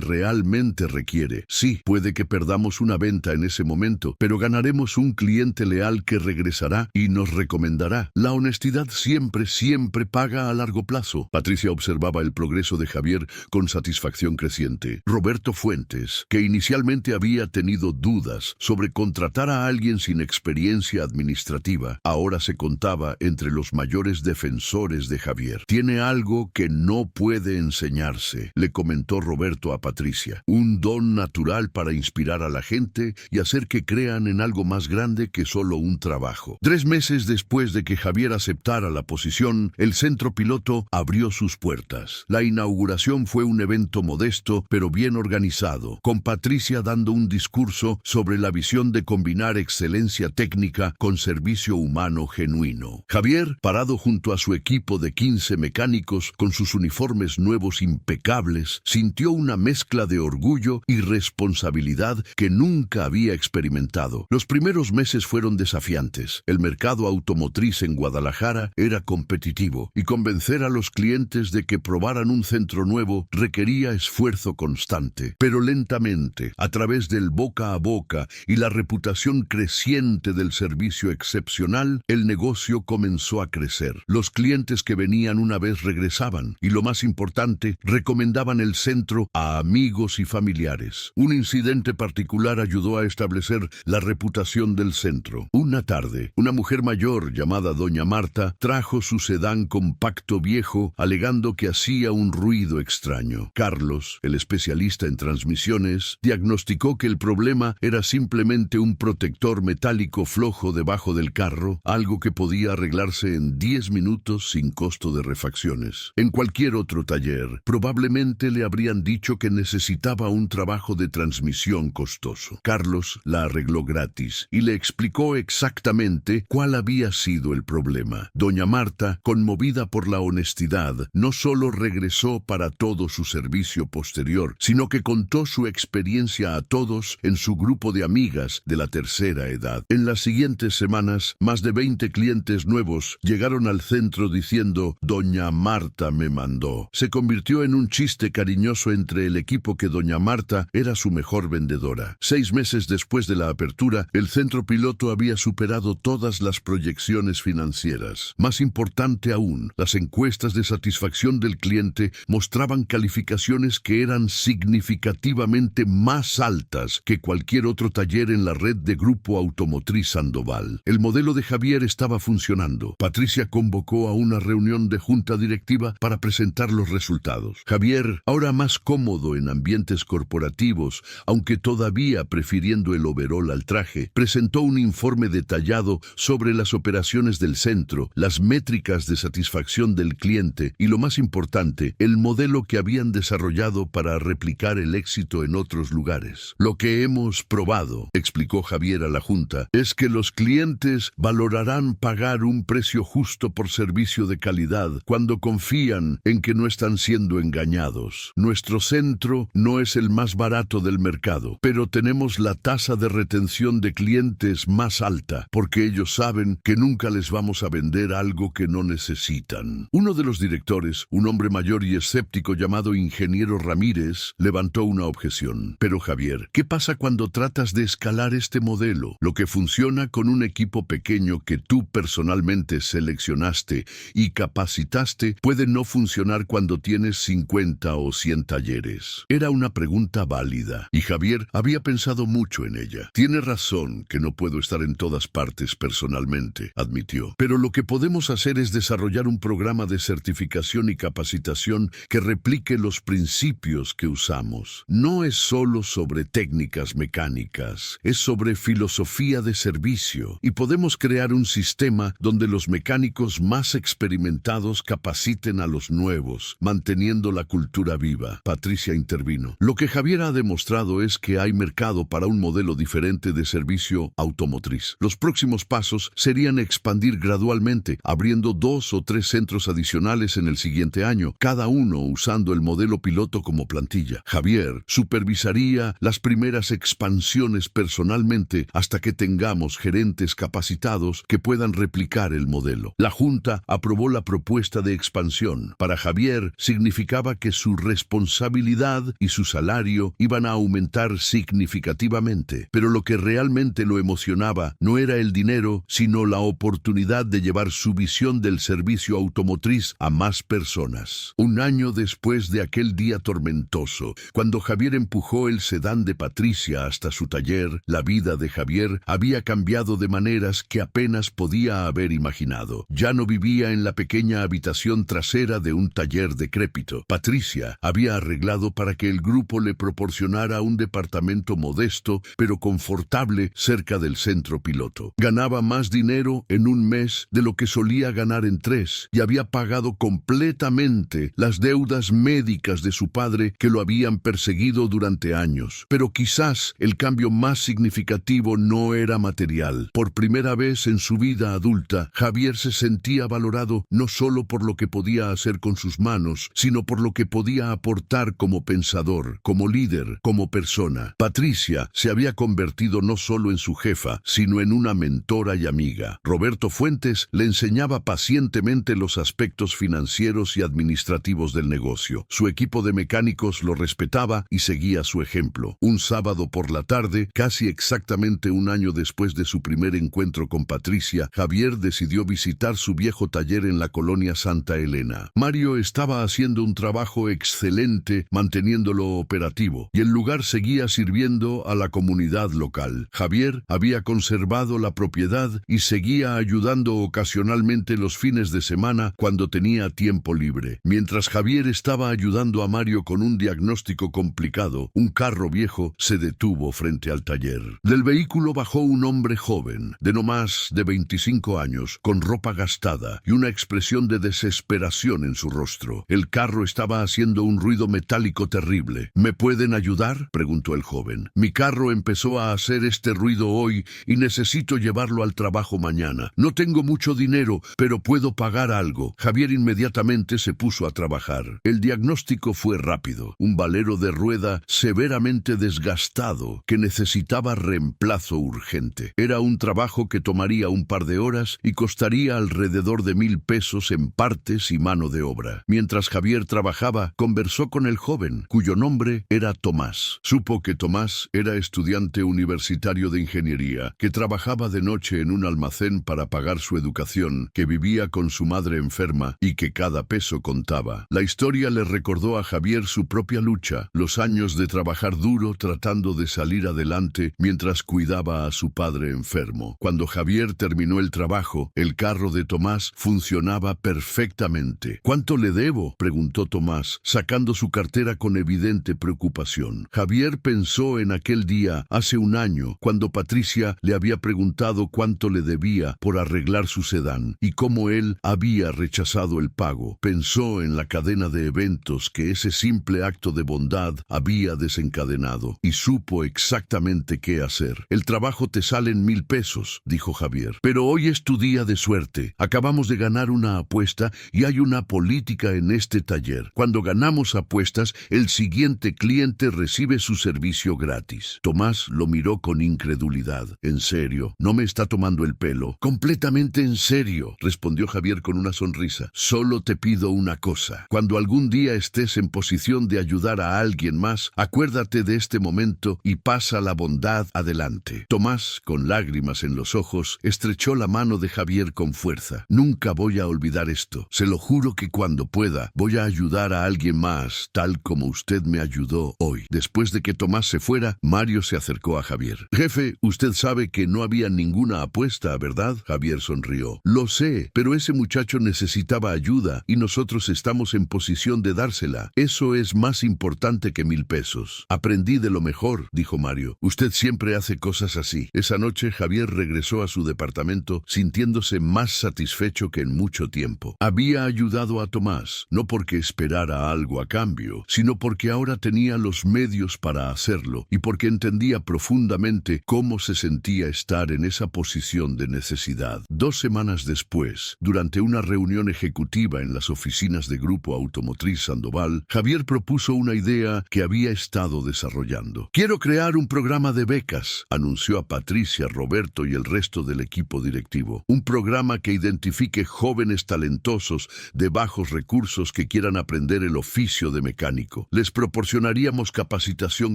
realmente requiere. Sí, puede que perdamos una venta en ese momento, pero ganaremos un cliente leal que regresará y nos recomendará. La honestidad siempre paga a largo plazo. Patricia observaba el progreso de Javier con satisfacción creciente. Roberto Fuentes, que inicialmente había tenido dudas sobre contratar a alguien sin experiencia administrativa, ahora se contaba entre los mayores defensores de Javier. Tiene algo que no puede enseñarse, le comentó Roberto a Patricia. Un don natural para inspirar a la gente y hacer que crean en algo más grande que solo un trabajo. 3 meses después de que que Javier aceptara la posición, el centro piloto abrió sus puertas. La inauguración fue un evento modesto, pero bien organizado, con Patricia dando un discurso sobre la visión de combinar excelencia técnica con servicio humano genuino. Javier, parado junto a su equipo de 15 mecánicos con sus uniformes nuevos impecables, sintió una mezcla de orgullo y responsabilidad que nunca había experimentado. Los primeros meses fueron desafiantes. El mercado automotriz en Guadalajara era competitivo y convencer a los clientes de que probaran un centro nuevo requería esfuerzo constante. Pero lentamente, a través del boca a boca y la reputación creciente del servicio excepcional, el negocio comenzó a crecer. Los clientes que venían una vez regresaban y, lo más importante, recomendaban el centro a amigos y familiares. Un incidente particular ayudó a establecer la reputación del centro. Una tarde, una mujer mayor llamada Doña Marta trajo su sedán compacto viejo alegando que hacía un ruido extraño. Carlos, el especialista en transmisiones, diagnosticó que el problema era simplemente un protector metálico flojo debajo del carro, algo que podía arreglarse en 10 minutos sin costo de refacciones. En cualquier otro taller, probablemente le habrían dicho que necesitaba un trabajo de transmisión costoso. Carlos la arregló gratis y le explicó exactamente cuál había sido el problema. Doña Marta, conmovida por la honestidad, no solo regresó para todo su servicio posterior, sino que contó su experiencia a todos en su grupo de amigas de la tercera edad. En las siguientes semanas, más de 20 clientes nuevos llegaron al centro diciendo: Doña Marta me mandó. Se convirtió en un chiste cariñoso entre el equipo que Doña Marta era su mejor vendedora. 6 meses después de la apertura, el centro piloto había superado todas las proyecciones financieras. Más importante aún, las encuestas de satisfacción del cliente mostraban calificaciones que eran significativamente más altas que cualquier otro taller en la red de Grupo Automotriz Sandoval. El modelo de Javier estaba funcionando. Patricia convocó a una reunión de junta directiva para presentar los resultados. Javier, ahora más cómodo en ambientes corporativos, aunque todavía prefiriendo el overol al traje, presentó un informe detallado sobre las operaciones del centro, las métricas de satisfacción del cliente y, lo más importante, el modelo que habían desarrollado para replicar el éxito en otros lugares. Lo que hemos probado, explicó Javier a la junta, es que los clientes valorarán pagar un precio justo por servicio de calidad cuando confían en que no están siendo engañados. Nuestro centro no es el más barato del mercado, pero tenemos la tasa de retención de clientes más alta, porque ellos saben que nunca les vamos a vender algo que no necesitan. Uno de los directores, un hombre mayor y escéptico llamado Ingeniero Ramírez, levantó una objeción. Pero Javier, ¿qué pasa cuando tratas de escalar este modelo? Lo que funciona con un equipo pequeño que tú personalmente seleccionaste y capacitaste puede no funcionar cuando tienes 50 o 100 talleres. Era una pregunta válida y Javier había pensado mucho en ella. Tiene razón que no puedo estar en todas partes personalmente, admitió. Pero lo que podemos hacer es desarrollar un programa de certificación y capacitación que replique los principios que usamos. No es solo sobre técnicas mecánicas, es sobre filosofía de servicio, y podemos crear un sistema donde los mecánicos más experimentados capaciten a los nuevos, manteniendo la cultura viva. Patricia intervino. Lo que Javier ha demostrado es que hay mercado para un modelo diferente de servicio automotriz. Los próximos pasos serían expandir gradualmente, abriendo 2 o 3 centros adicionales en el siguiente año, cada uno usando el modelo piloto como plantilla. Javier supervisaría las primeras expansiones personalmente hasta que tengamos gerentes capacitados que puedan replicar el modelo. La Junta aprobó la propuesta de expansión. Para Javier significaba que su responsabilidad y su salario iban a aumentar significativamente, pero lo que realmente lo emocionaba no era el dinero, sino la oportunidad de llevar su visión del servicio automotriz a más personas. Un año después de aquel día tormentoso, cuando Javier empujó el sedán de Patricia hasta su taller, la vida de Javier había cambiado de maneras que apenas podía haber imaginado. Ya no vivía en la pequeña habitación trasera de un taller decrépito. Patricia había arreglado para que el grupo le proporcionara un departamento modesto pero confortable cerca del centro piloto. Ganaba más dinero en un un mes de lo que solía ganar en 3 y había pagado completamente las deudas médicas de su padre que lo habían perseguido durante años. Pero quizás el cambio más significativo no era material. Por primera vez en su vida adulta, Javier se sentía valorado no solo por lo que podía hacer con sus manos, sino por lo que podía aportar como pensador, como líder, como persona. Patricia se había convertido no solo en su jefa, sino en una mentora y amiga. Roberto Fuentes le enseñaba pacientemente los aspectos financieros y administrativos del negocio. Su equipo de mecánicos lo respetaba y seguía su ejemplo. Un sábado por la tarde, casi exactamente un año después de su primer encuentro con Patricia, Javier decidió visitar su viejo taller en la colonia Santa Elena. Mario estaba haciendo un trabajo excelente manteniéndolo operativo y el lugar seguía sirviendo a la comunidad local. Javier había conservado la propiedad y seguía ayudando ocasionalmente los fines de semana cuando tenía tiempo libre. Mientras Javier estaba ayudando a Mario con un diagnóstico complicado, un carro viejo se detuvo frente al taller. Del vehículo bajó un hombre joven, de no más de 25 años, con ropa gastada y una expresión de desesperación en su rostro. El carro estaba haciendo un ruido metálico terrible. ¿Me pueden ayudar?, preguntó el joven. Mi carro empezó a hacer este ruido hoy y necesito llevarlo al trabajo mañana. No tengo mucho dinero, pero puedo pagar algo. Javier inmediatamente se puso a trabajar. El diagnóstico fue rápido. Un valero de rueda severamente desgastado que necesitaba reemplazo urgente. Era un trabajo que tomaría un par de horas y costaría alrededor de 1,000 pesos en partes y mano de obra. Mientras Javier trabajaba, conversó con el joven, cuyo nombre era Tomás. Supo que Tomás era estudiante universitario de ingeniería, que trabajaba de noche en un almacén para pagar su educación, que vivía con su madre enferma y que cada peso contaba. La historia le recordó a Javier su propia lucha, los años de trabajar duro tratando de salir adelante mientras cuidaba a su padre enfermo. Cuando Javier terminó el trabajo, el carro de Tomás funcionaba perfectamente. ¿Cuánto le debo?, preguntó Tomás, sacando su cartera con evidente preocupación. Javier pensó en aquel día, hace un año, cuando Patricia le había preguntado cuánto le debía por arreglar su sedán y cómo él había rechazado el pago. Pensó en la cadena de eventos que ese simple acto de bondad había desencadenado y supo exactamente qué hacer. El trabajo te sale en 1,000 pesos, dijo Javier, pero hoy es tu día de suerte. Acabamos de ganar una apuesta y hay una política en este taller. Cuando ganamos apuestas, el siguiente cliente recibe su servicio gratis. Tomás lo miró con incredulidad. ¿En serio? ¿No me está tomando el pelo? Completamente en serio, respondió Javier con una sonrisa. Solo te pido una cosa. Cuando algún día estés en posición de ayudar a alguien más, acuérdate de este momento y pasa la bondad adelante. Tomás, con lágrimas en los ojos, estrechó la mano de Javier con fuerza. Nunca voy a olvidar esto. Se lo juro que cuando pueda, voy a ayudar a alguien más, tal como usted me ayudó hoy. Después de que Tomás se fuera, Mario se acercó a Javier. Jefe, usted sabe que no había ninguna apuesta, ¿verdad? Javier sonrió. Lo sé, pero ese muchacho necesitaba ayuda y nosotros estamos en posición de dársela. Eso es más importante que 1,000 pesos. Aprendí de lo mejor, dijo Mario. Usted siempre hace cosas así. Esa noche Javier regresó a su departamento sintiéndose más satisfecho que en mucho tiempo. Había ayudado a Tomás, no porque esperara algo a cambio, sino porque ahora tenía los medios para hacerlo y porque entendía profundamente cómo se sentía estar en esa posición de necesidad. 2 semanas después, durante una reunión ejecutiva en las oficinas de Grupo Automotriz Sandoval, Javier propuso una idea que había estado desarrollando. Quiero crear un programa de becas, anunció a Patricia, Roberto y el resto del equipo directivo. Un programa que identifique jóvenes talentosos de bajos recursos que quieran aprender el oficio de mecánico. Les proporcionaríamos capacitación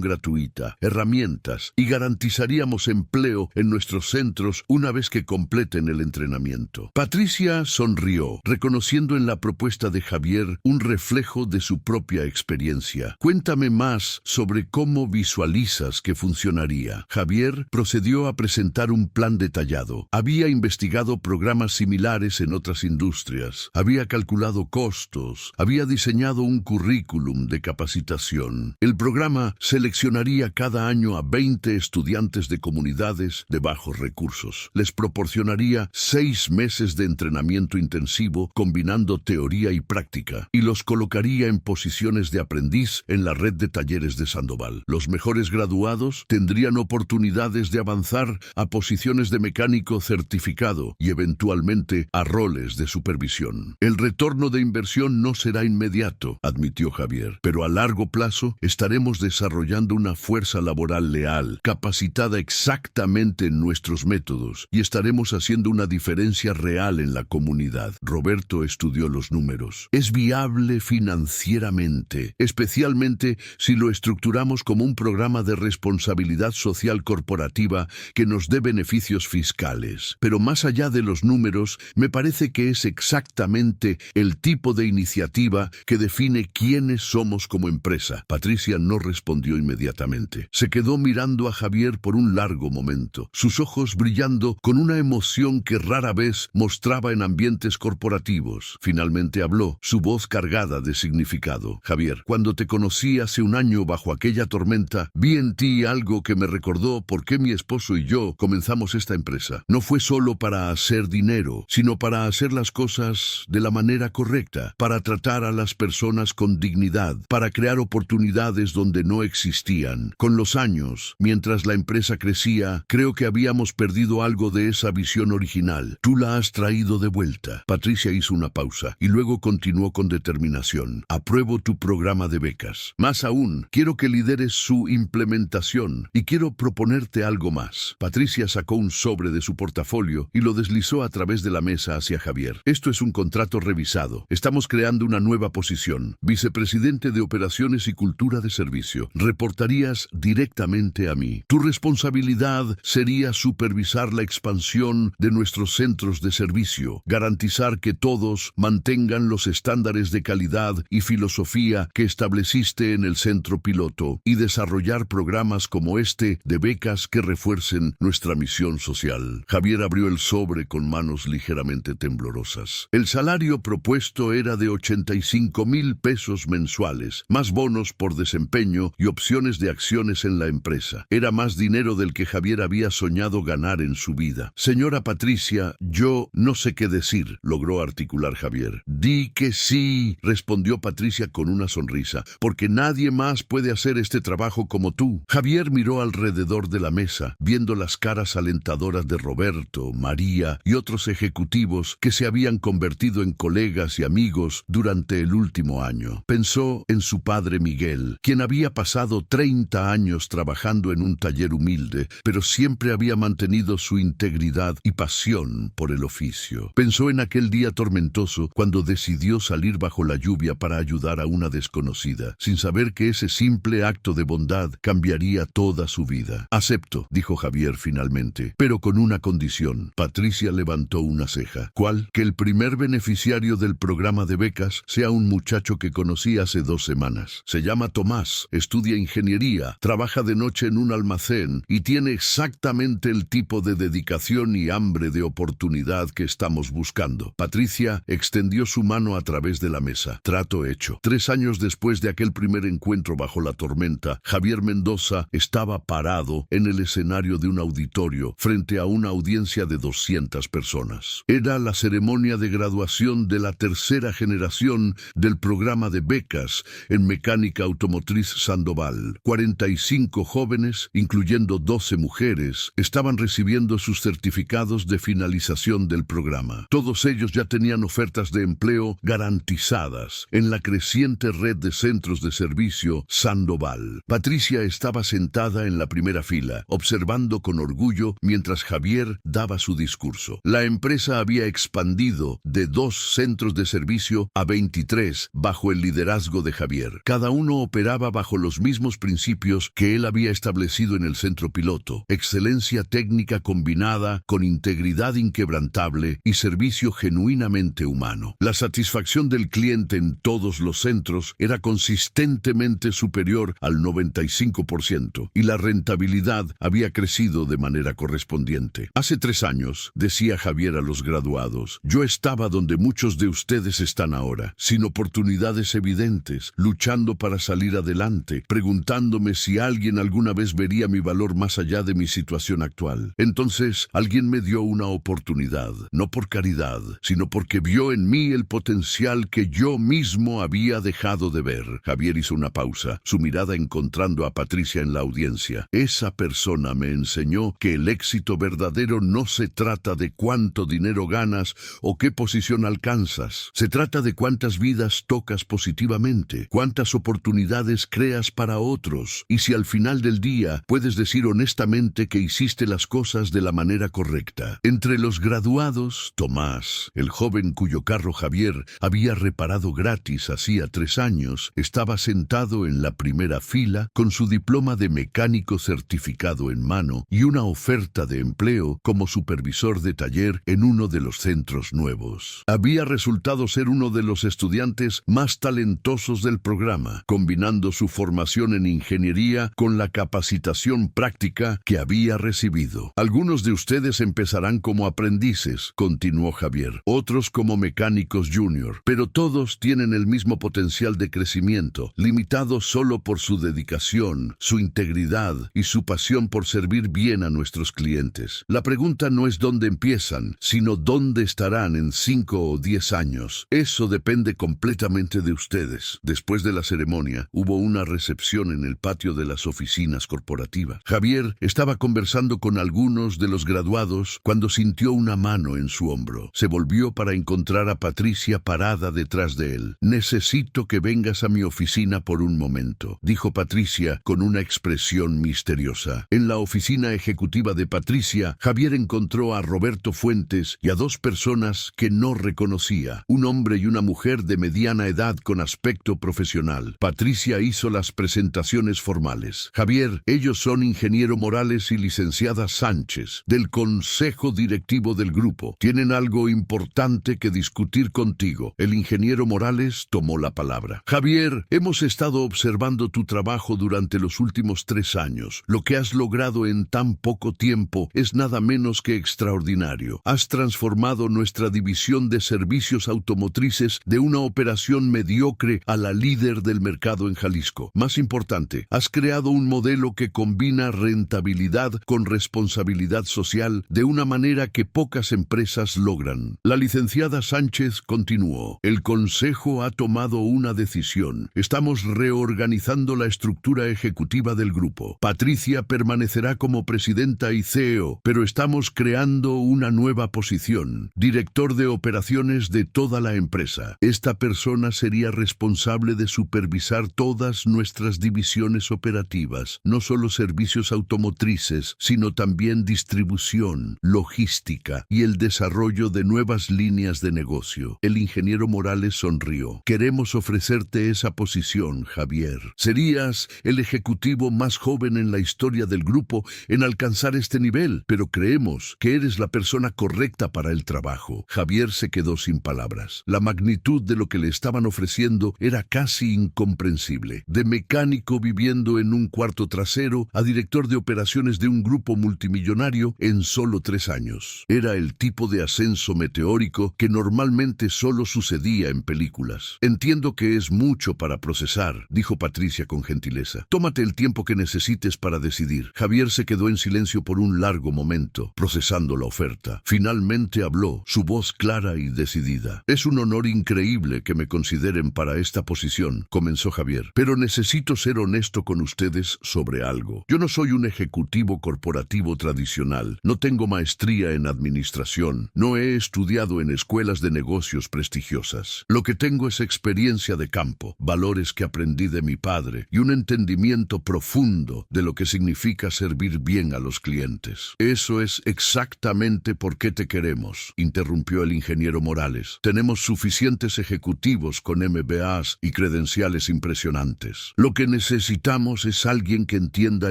gratuita, herramientas y garantizaríamos empleo en nuestros centros una vez que completen el entrenamiento. Patricia sonrió, reconociendo en la propuesta de Javier un reflejo de su propia experiencia. Cuéntame más sobre cómo visualizas que funcionaría. Javier procedió a presentar un plan detallado. Había investigado programas similares en otras industrias, había calculado costos, había diseñado un currículum de capacitación. El programa seleccionaría cada año a 20 estudiantes de comunidades de bajos recursos. Les proporcionaría ofrecería 6 meses de entrenamiento intensivo combinando teoría y práctica, y los colocaría en posiciones de aprendiz en la red de talleres de Sandoval. Los mejores graduados tendrían oportunidades de avanzar a posiciones de mecánico certificado y eventualmente a roles de supervisión. El retorno de inversión no será inmediato, admitió Javier, pero a largo plazo estaremos desarrollando una fuerza laboral leal, capacitada exactamente en nuestros métodos, y estaremos haciendo una diferencia real en la comunidad. Roberto estudió los números. Es viable financieramente, especialmente si lo estructuramos como un programa de responsabilidad social corporativa que nos dé beneficios fiscales. Pero más allá de los números, me parece que es exactamente el tipo de iniciativa que define quiénes somos como empresa. Patricia no respondió inmediatamente. Se quedó mirando a Javier por un largo momento, sus ojos brillando con una emoción que rara vez mostraba en ambientes corporativos. Finalmente habló, su voz cargada de significado. Javier, cuando te conocí hace un año bajo aquella tormenta, vi en ti algo que me recordó por qué mi esposo y yo comenzamos esta empresa. No fue solo para hacer dinero, sino para hacer las cosas de la manera correcta, para tratar a las personas con dignidad, para crear oportunidades donde no existían. Con los años, mientras la empresa crecía, creo que habíamos perdido algo de esa visión original. Tú la has traído de vuelta. Patricia hizo una pausa y luego continuó con determinación. Apruebo tu programa de becas. Más aún, quiero que lideres su implementación y quiero proponerte algo más. Patricia sacó un sobre de su portafolio y lo deslizó a través de la mesa hacia Javier. Esto es un contrato revisado. Estamos creando una nueva posición. Vicepresidente de Operaciones y Cultura de Servicio. Reportarías directamente a mí. Tu responsabilidad sería supervisar la expansión de nuestros centros de servicio, garantizar que todos mantengan los estándares de calidad y filosofía que estableciste en el centro piloto y desarrollar programas como este de becas que refuercen nuestra misión social. Javier abrió el sobre con manos ligeramente temblorosas. El salario propuesto era de 85,000 pesos mensuales, más bonos por desempeño y opciones de acciones en la empresa. Era más dinero del que Javier había soñado ganar en su vida. Señora Patricia, yo no sé qué decir, logró articular Javier. Di que sí, respondió Patricia con una sonrisa, porque nadie más puede hacer este trabajo como tú. Javier miró alrededor de la mesa, viendo las caras alentadoras de Roberto, María y otros ejecutivos que se habían convertido en colegas y amigos durante el último año. Pensó en su padre Miguel, quien había pasado 30 años trabajando en un taller humilde, pero siempre había mantenido su integridad y pasión por el oficio. Pensó en aquel día tormentoso cuando decidió salir bajo la lluvia para ayudar a una desconocida, sin saber que ese simple acto de bondad cambiaría toda su vida. Acepto, dijo Javier finalmente, pero con una condición. Patricia levantó una ceja. ¿Cuál? Que el primer beneficiario del programa de becas sea un muchacho que conocí hace 2 semanas. Se llama Tomás, estudia ingeniería, trabaja de noche en un almacén y tiene exactamente el tipo de dedicación y hambre de oportunidad que estamos buscando. Patricia extendió su mano a través de la mesa. Trato hecho. 3 años después de aquel primer encuentro bajo la tormenta, Javier Mendoza estaba parado en el escenario de un auditorio frente a una audiencia de 200 personas. Era la ceremonia de graduación de la 3ª generación del programa de becas en mecánica automotriz Sandoval. 45 jóvenes, incluyendo 12 mujeres, estaban recibiendo sus certificados de finalización del programa. Todos ellos ya tenían ofertas de empleo garantizadas en la creciente red de centros de servicio Sandoval. Patricia estaba sentada en la primera fila, observando con orgullo mientras Javier daba su discurso. La empresa había expandido de 2 centros de servicio a 23 bajo el liderazgo de Javier. Cada uno operaba bajo los mismos principios que él había establecido en el centro piloto: excelencia técnica combinada con integridad inquebrantable y servicio genuinamente humano. La satisfacción del cliente en todos los centros era consistentemente superior al 95% y la rentabilidad había crecido de manera correspondiente. Hace 3 años, decía Javier a los graduados, yo estaba donde muchos de ustedes están ahora, sin oportunidades evidentes, luchando para salir adelante, preguntándome si alguien alguna vez vería mi valor más allá de mi situación actual. Entonces, alguien me dio una oportunidad, no por caridad, sino porque vio en mí el potencial que yo mismo había dejado de ver. Javier hizo una pausa, su mirada encontrando a Patricia en la audiencia. Esa persona me enseñó que el éxito verdadero no se trata de cuánto dinero ganas o qué posición alcanzas. Se trata de cuántas vidas tocas positivamente, cuántas oportunidades creas para otros, y si al final del día puedes decir honestamente que hiciste las cosas de la manera correcta. Entre los graduados, Tomás, el joven cuyo carro Javier había reparado gratis hacía 3 años, estaba sentado en la primera fila con su diploma de mecánico certificado en mano y una oferta de empleo como supervisor de taller en uno de los centros nuevos. Había resultado ser uno de los estudiantes más talentosos del programa, combinando su formación en ingeniería con la capacitación práctica que había recibido. Algunos de ustedes empezarán como aprendices, continuó Javier, otros como mecánicos junior, pero todos tienen el mismo potencial de crecimiento, limitado solo por su dedicación, su integridad y su pasión por servir bien a nuestros clientes. La pregunta no es dónde empiezan, sino dónde estarán en 5 o 10 años. Eso depende completamente de ustedes. Después de la ceremonia, hubo una recepción en el patio de las oficinas corporativas. Javier estaba conversando con algunos de los graduados cuando sintió una mano en su hombro. Se volvió para encontrar a Patricia parada detrás de él. «Necesito que vengas a mi oficina por un momento», dijo Patricia con una expresión misteriosa. En la oficina ejecutiva de Patricia, Javier encontró a Roberto Fuentes y a 2 personas que no reconocía, un hombre y una mujer de mediana edad con aspecto profesional. Patricia hizo las presentaciones formales. «Javier, ellos son ingeniero Morales y licenciada Sánchez, del consejo directivo del grupo. Tienen algo importante que discutir contigo». El ingeniero Morales tomó la palabra. «Javier, hemos estado observando tu trabajo durante los últimos 3 años. Lo que has logrado en tan poco tiempo es nada menos que extraordinario. Has transformado nuestra división de servicios automotrices de una operación mediocre a la líder del mercado en Jalisco. Más importante, has creado un modelo que combina rentabilidad con responsabilidad social de una manera que pocas empresas logran». La licenciada Sánchez continuó. «El Consejo ha tomado una decisión. Estamos reorganizando la estructura ejecutiva del grupo. Patricia permanecerá como presidenta y CEO, pero estamos creando una nueva posición, director de operaciones de toda la empresa. Esta persona sería responsable de supervisar todas nuestras divisiones operativas, no solo servicios automotrices, sino también distribución, logística y el desarrollo de nuevas líneas de negocio». El ingeniero Morales sonrió. «Queremos ofrecerte esa posición, Javier. Serías el ejecutivo más joven en la historia del grupo en alcanzar este nivel, pero creemos que eres la persona correcta para el trabajo». Javier se quedó sin palabras. La magnitud de lo que le estaban ofreciendo era casi incomprensible. De mecánico viviendo en un cuarto trasero a director de operaciones de un grupo multimillonario en solo 3 años. Era el tipo de ascenso meteórico que normalmente solo sucedía en películas. «Entiendo que es mucho para procesar», dijo Patricia con gentileza. «Tómate el tiempo que necesites para decidir». Javier se quedó en silencio por un largo momento, procesando la oferta. Finalmente habló, su voz clara y decidida. «Es un honor increíble que me consideren para esta posición», comenzó Javier, «pero necesito ser honesto con ustedes sobre algo. Yo no soy un ejecutivo corporativo tradicional, no tengo maestría en administración, no he estudiado en escuelas de negocios prestigiosas. Lo que tengo es experiencia de campo, valores que aprendí de mi padre y un entendimiento profundo de lo que significa servir bien a los clientes». «Eso es exactamente por qué te queremos», interrumpió el ingeniero Morales. «Tenemos suficientes ejecutivos con MBAs y credenciales impresionantes. Lo que necesitamos es alguien que entienda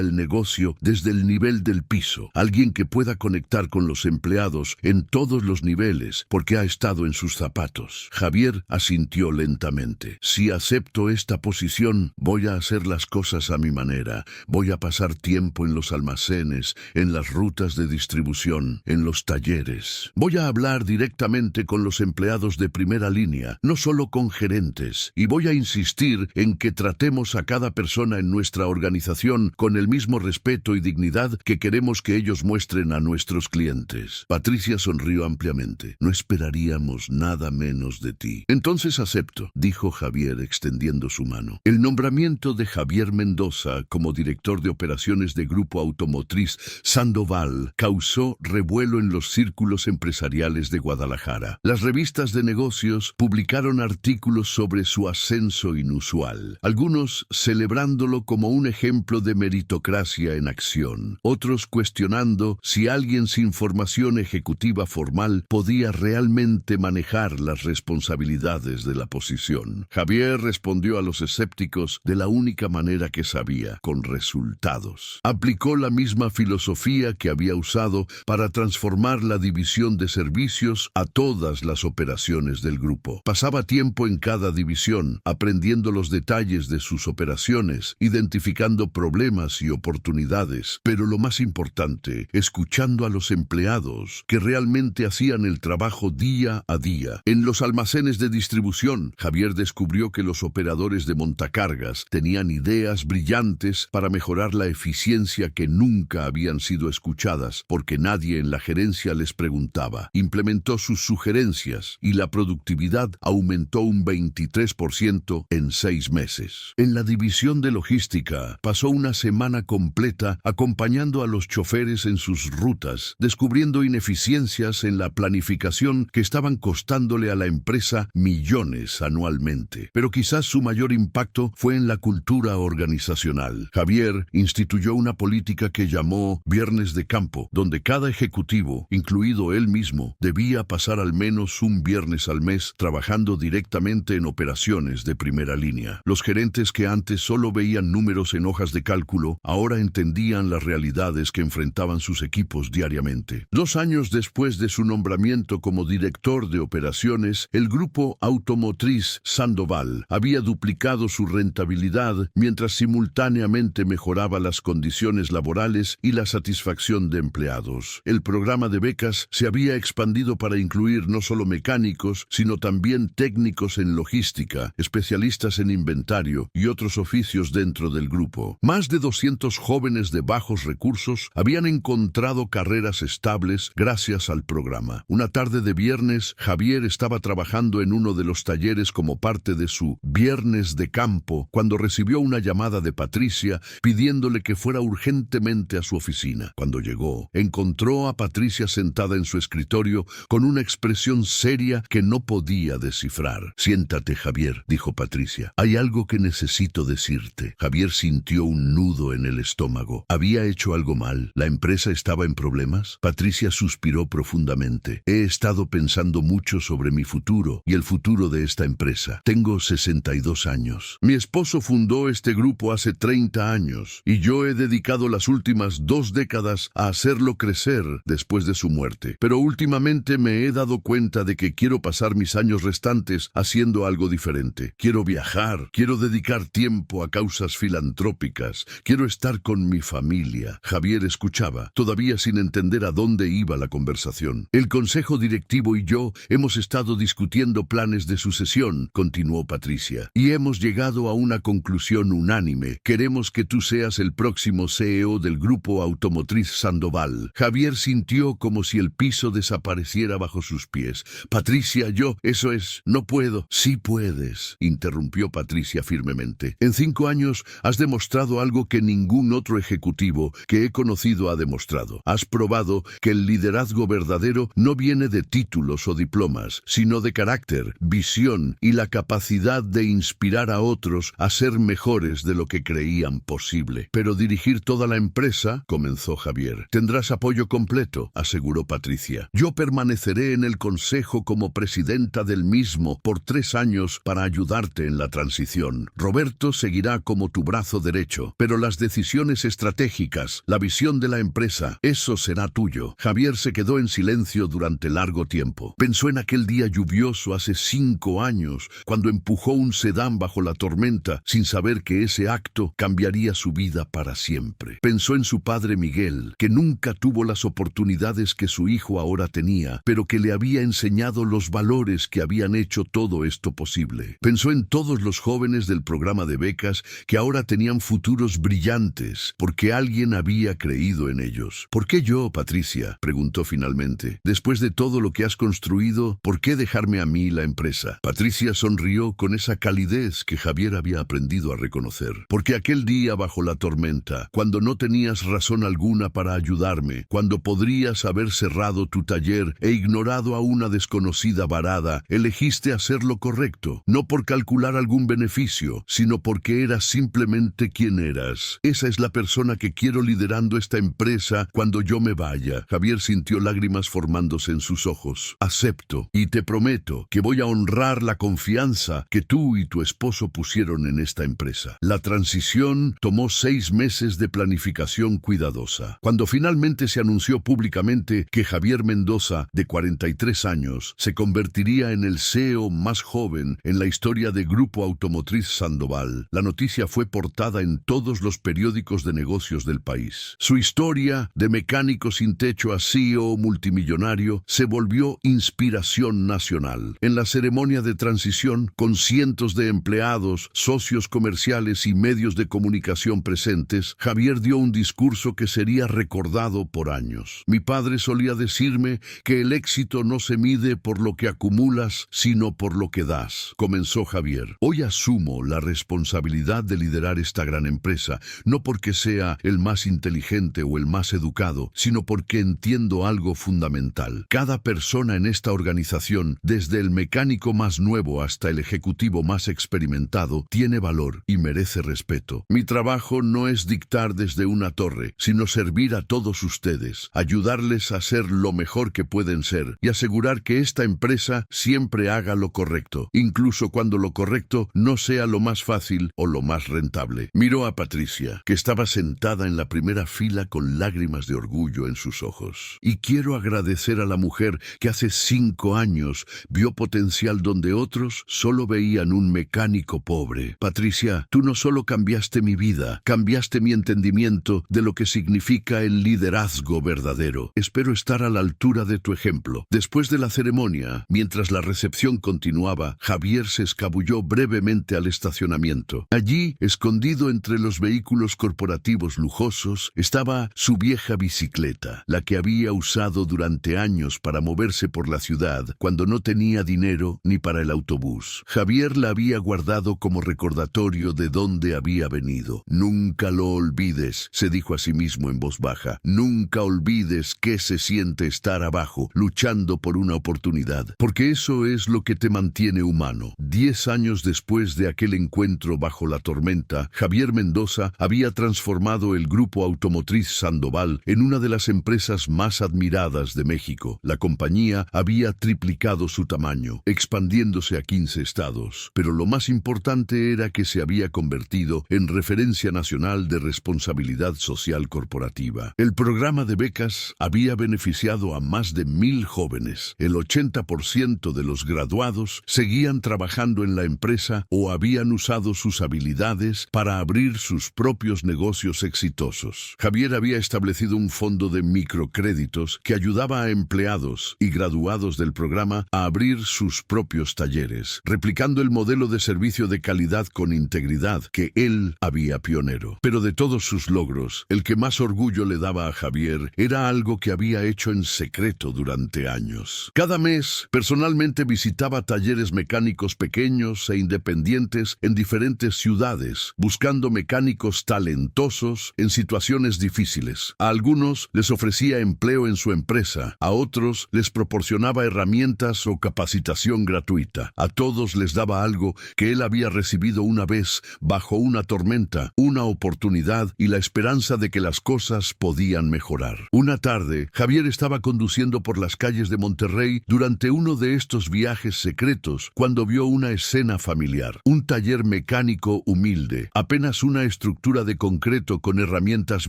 el negocio desde el nivel del piso, alguien que pueda conectar con los empleados en todos los niveles, porque ha estado en sus zapatos». Javier asintió lentamente. «Si acepto esta posición, voy a hacer las cosas a mi manera. Voy a pasar tiempo en los almacenes, en las rutas de distribución, en los talleres. Voy a hablar directamente con los empleados de primera línea, no solo con gerentes, y voy a insistir en que tratemos a cada persona en nuestra organización con el mismo respeto y dignidad que queremos que ellos muestren a nuestros clientes. clientes. Patricia sonrió ampliamente. No esperaríamos nada menos de ti. Entonces acepto, dijo Javier extendiendo su mano. El nombramiento de Javier Mendoza como director de operaciones de Grupo Automotriz Sandoval causó revuelo en los círculos empresariales de Guadalajara. Las revistas de negocios publicaron artículos sobre su ascenso inusual, algunos celebrándolo como un ejemplo de meritocracia en acción, otros cuestionando si alguien sin formación ejecutiva formal podía realmente manejar las responsabilidades de la posición. Javier respondió a los escépticos de la única manera que sabía, con resultados. Aplicó la misma filosofía que había usado para transformar la división de servicios a todas las operaciones del grupo. Pasaba tiempo en cada división, aprendiendo los detalles de sus operaciones, identificando problemas y oportunidades, pero lo más importante, escuchando a los empleados que realmente hacían el trabajo día a día. En los almacenes de distribución, Javier descubrió que los operadores de montacargas tenían ideas brillantes para mejorar la eficiencia que nunca habían sido escuchadas, porque nadie en la gerencia les preguntaba. Implementó sus sugerencias y la productividad aumentó un 23% en 6 meses. En la división de logística, pasó una semana completa acompañando a los choferes en sus rutas, descubriendo ineficiencias en la planificación que estaban costándole a la empresa millones anualmente. Pero quizás su mayor impacto fue en la cultura organizacional. Javier instituyó una política que llamó Viernes de Campo, donde cada ejecutivo, incluido él mismo, debía pasar al menos un viernes al mes trabajando directamente en operaciones de primera línea. Los gerentes que antes solo veían números en hojas de cálculo, ahora entendían las realidades que enfrentaban sus equipos diariamente. 2 años después de su nombramiento como director de operaciones, el Grupo Automotriz Sandoval había duplicado su rentabilidad mientras simultáneamente mejoraba las condiciones laborales y la satisfacción de empleados. El programa de becas se había expandido para incluir no solo mecánicos, sino también técnicos en logística, especialistas en inventario y otros oficios dentro del grupo. Más de 200 jóvenes de bajos recursos habían encontrado carreras estables gracias al programa. Una tarde de viernes, Javier estaba trabajando en uno de los talleres como parte de su Viernes de Campo cuando recibió una llamada de Patricia pidiéndole que fuera urgentemente a su oficina. Cuando llegó, encontró a Patricia sentada en su escritorio con una expresión seria que no podía descifrar. «Siéntate, Javier», dijo Patricia. «Hay algo que necesito decirte». Javier sintió un nudo en el estómago. ¿Había hecho algo mal? ¿La empresa estaba en problemas? Patricia suspiró profundamente. «He estado pensando mucho sobre mi futuro y el futuro de esta empresa. Tengo 62 años. Mi esposo fundó este grupo hace 30 años y yo he dedicado las últimas 2 décadas a hacerlo crecer después de su muerte. Pero últimamente me he dado cuenta de que quiero pasar mis años restantes haciendo algo diferente. Quiero viajar, quiero dedicar tiempo a causas filantrópicas, quiero estar con mi familia». Javier escuchaba, todavía sin entender a dónde iba la conversación. «El consejo directivo y yo hemos estado discutiendo planes de sucesión», continuó Patricia, «y hemos llegado a una conclusión unánime. Queremos que tú seas el próximo CEO del Grupo Automotriz Sandoval». Javier sintió como si el piso desapareciera bajo sus pies. «Patricia, eso es, no puedo». «Sí puedes», interrumpió Patricia firmemente. «En 5 años has demostrado algo que ningún otro ejecutivo que he conocido ha demostrado. Has probado que el liderazgo verdadero no viene de títulos o diplomas, sino de carácter, visión y la capacidad de inspirar a otros a ser mejores de lo que creían posible». «Pero dirigir toda la empresa», comenzó Javier. «Tendrás apoyo completo», aseguró Patricia. «Yo permaneceré en el consejo como presidenta del mismo por 3 años para ayudarte en la transición. Roberto seguirá como tu brazo derecho, pero las decisiones estratégicas, la visión de la empresa, eso será tuyo». Javier se quedó en silencio durante largo tiempo. Pensó en aquel día lluvioso hace 5 años, cuando empujó un sedán bajo la tormenta, sin saber que ese acto cambiaría su vida para siempre. Pensó en su padre Miguel, que nunca tuvo las oportunidades que su hijo ahora tenía, pero que le había enseñado los valores que habían hecho todo esto posible. Pensó en todos los jóvenes del programa de becas que ahora tenían futuros brillantes, porque alguien había creído en ellos. «¿Por qué yo, Patricia?» Patricia, preguntó finalmente, después de todo lo que has construido, ¿por qué dejarme a mí la empresa? Patricia sonrió con esa calidez que Javier había aprendido a reconocer. Porque aquel día bajo la tormenta, cuando no tenías razón alguna para ayudarme, cuando podrías haber cerrado tu taller e ignorado a una desconocida varada, elegiste hacer lo correcto, no por calcular algún beneficio, sino porque eras simplemente quien eras. Esa es la persona que quiero liderando esta empresa cuando yo me vaya. Javier sintió lágrimas formándose en sus ojos. Acepto y te prometo que voy a honrar la confianza que tú y tu esposo pusieron en esta empresa. La transición tomó 6 meses de planificación cuidadosa. Cuando finalmente se anunció públicamente que Javier Mendoza, de 43 años, se convertiría en el CEO más joven en la historia de Grupo Automotriz Sandoval, la noticia fue portada en todos los periódicos de negocios del país. Su historia, de mecánico sin techo a CEO multimillonario, se volvió inspiración nacional. En la ceremonia de transición, con cientos de empleados, socios comerciales y medios de comunicación presentes, Javier dio un discurso que sería recordado por años. Mi padre solía decirme que el éxito no se mide por lo que acumulas, sino por lo que das, comenzó Javier. Hoy asumo la responsabilidad de liderar esta gran empresa, no porque sea el más inteligente o el más educado, sino porque entiendo algo fundamental. Cada persona en esta organización, desde el mecánico más nuevo hasta el ejecutivo más experimentado, tiene valor y merece respeto. Mi trabajo no es dictar desde una torre, sino servir a todos ustedes, ayudarles a ser lo mejor que pueden ser y asegurar que esta empresa siempre haga lo correcto, incluso cuando lo correcto no sea lo más fácil o lo más rentable. Miró a Patricia, que estaba sentada en la primera fila con lágrimas de orgullo en sus ojos. Y quiero agradecer a la mujer que hace 5 años vio potencial donde otros solo veían un mecánico pobre. Patricia, tú no solo cambiaste mi vida, cambiaste mi entendimiento de lo que significa el liderazgo verdadero. Espero estar a la altura de tu ejemplo. Después de la ceremonia, mientras la recepción continuaba, Javier se escabulló brevemente al estacionamiento. Allí, escondido entre los vehículos corporativos lujosos, estaba su vieja bicicleta, la que había usado durante años para moverse por la ciudad cuando no tenía dinero ni para el autobús. Javier la había guardado como recordatorio de dónde había venido. Nunca lo olvides, se dijo a sí mismo en voz baja. Nunca olvides qué se siente estar abajo, luchando por una oportunidad, porque eso es lo que te mantiene humano. 10 años después de aquel encuentro bajo la tormenta, Javier Mendoza había transformado el Grupo Automotriz Sandoval en una de las empresas más admiradas de México. La compañía había triplicado su tamaño, expandiéndose a 15 estados, pero lo más importante era que se había convertido en referencia nacional de responsabilidad social corporativa. El programa de becas había beneficiado a más de 1,000 jóvenes. El 80% de los graduados seguían trabajando en la empresa o habían usado sus habilidades para abrir sus propios negocios exitosos. Javier había establecido un fondo de microcréditos que ayudaba a empleados y graduados del programa a abrir sus propios talleres, replicando el modelo de servicio de calidad con integridad que él había pionero. Pero de todos sus logros, el que más orgullo le daba a Javier era algo que había hecho en secreto durante años. Cada mes, personalmente visitaba talleres mecánicos pequeños e independientes en diferentes ciudades, buscando mecánicos talentosos en situaciones difíciles. A algunos les ofrecía empleo en su empresa, a otros les proporcionaba herramientas o capacitación gratuita. A todos les daba algo que él había recibido una vez bajo una tormenta, una oportunidad y la esperanza de que las cosas podían mejorar. Una tarde, Javier estaba conduciendo por las calles de Monterrey durante uno de estos viajes secretos cuando vio una escena familiar. Un taller mecánico humilde, apenas una estructura de concreto con herramientas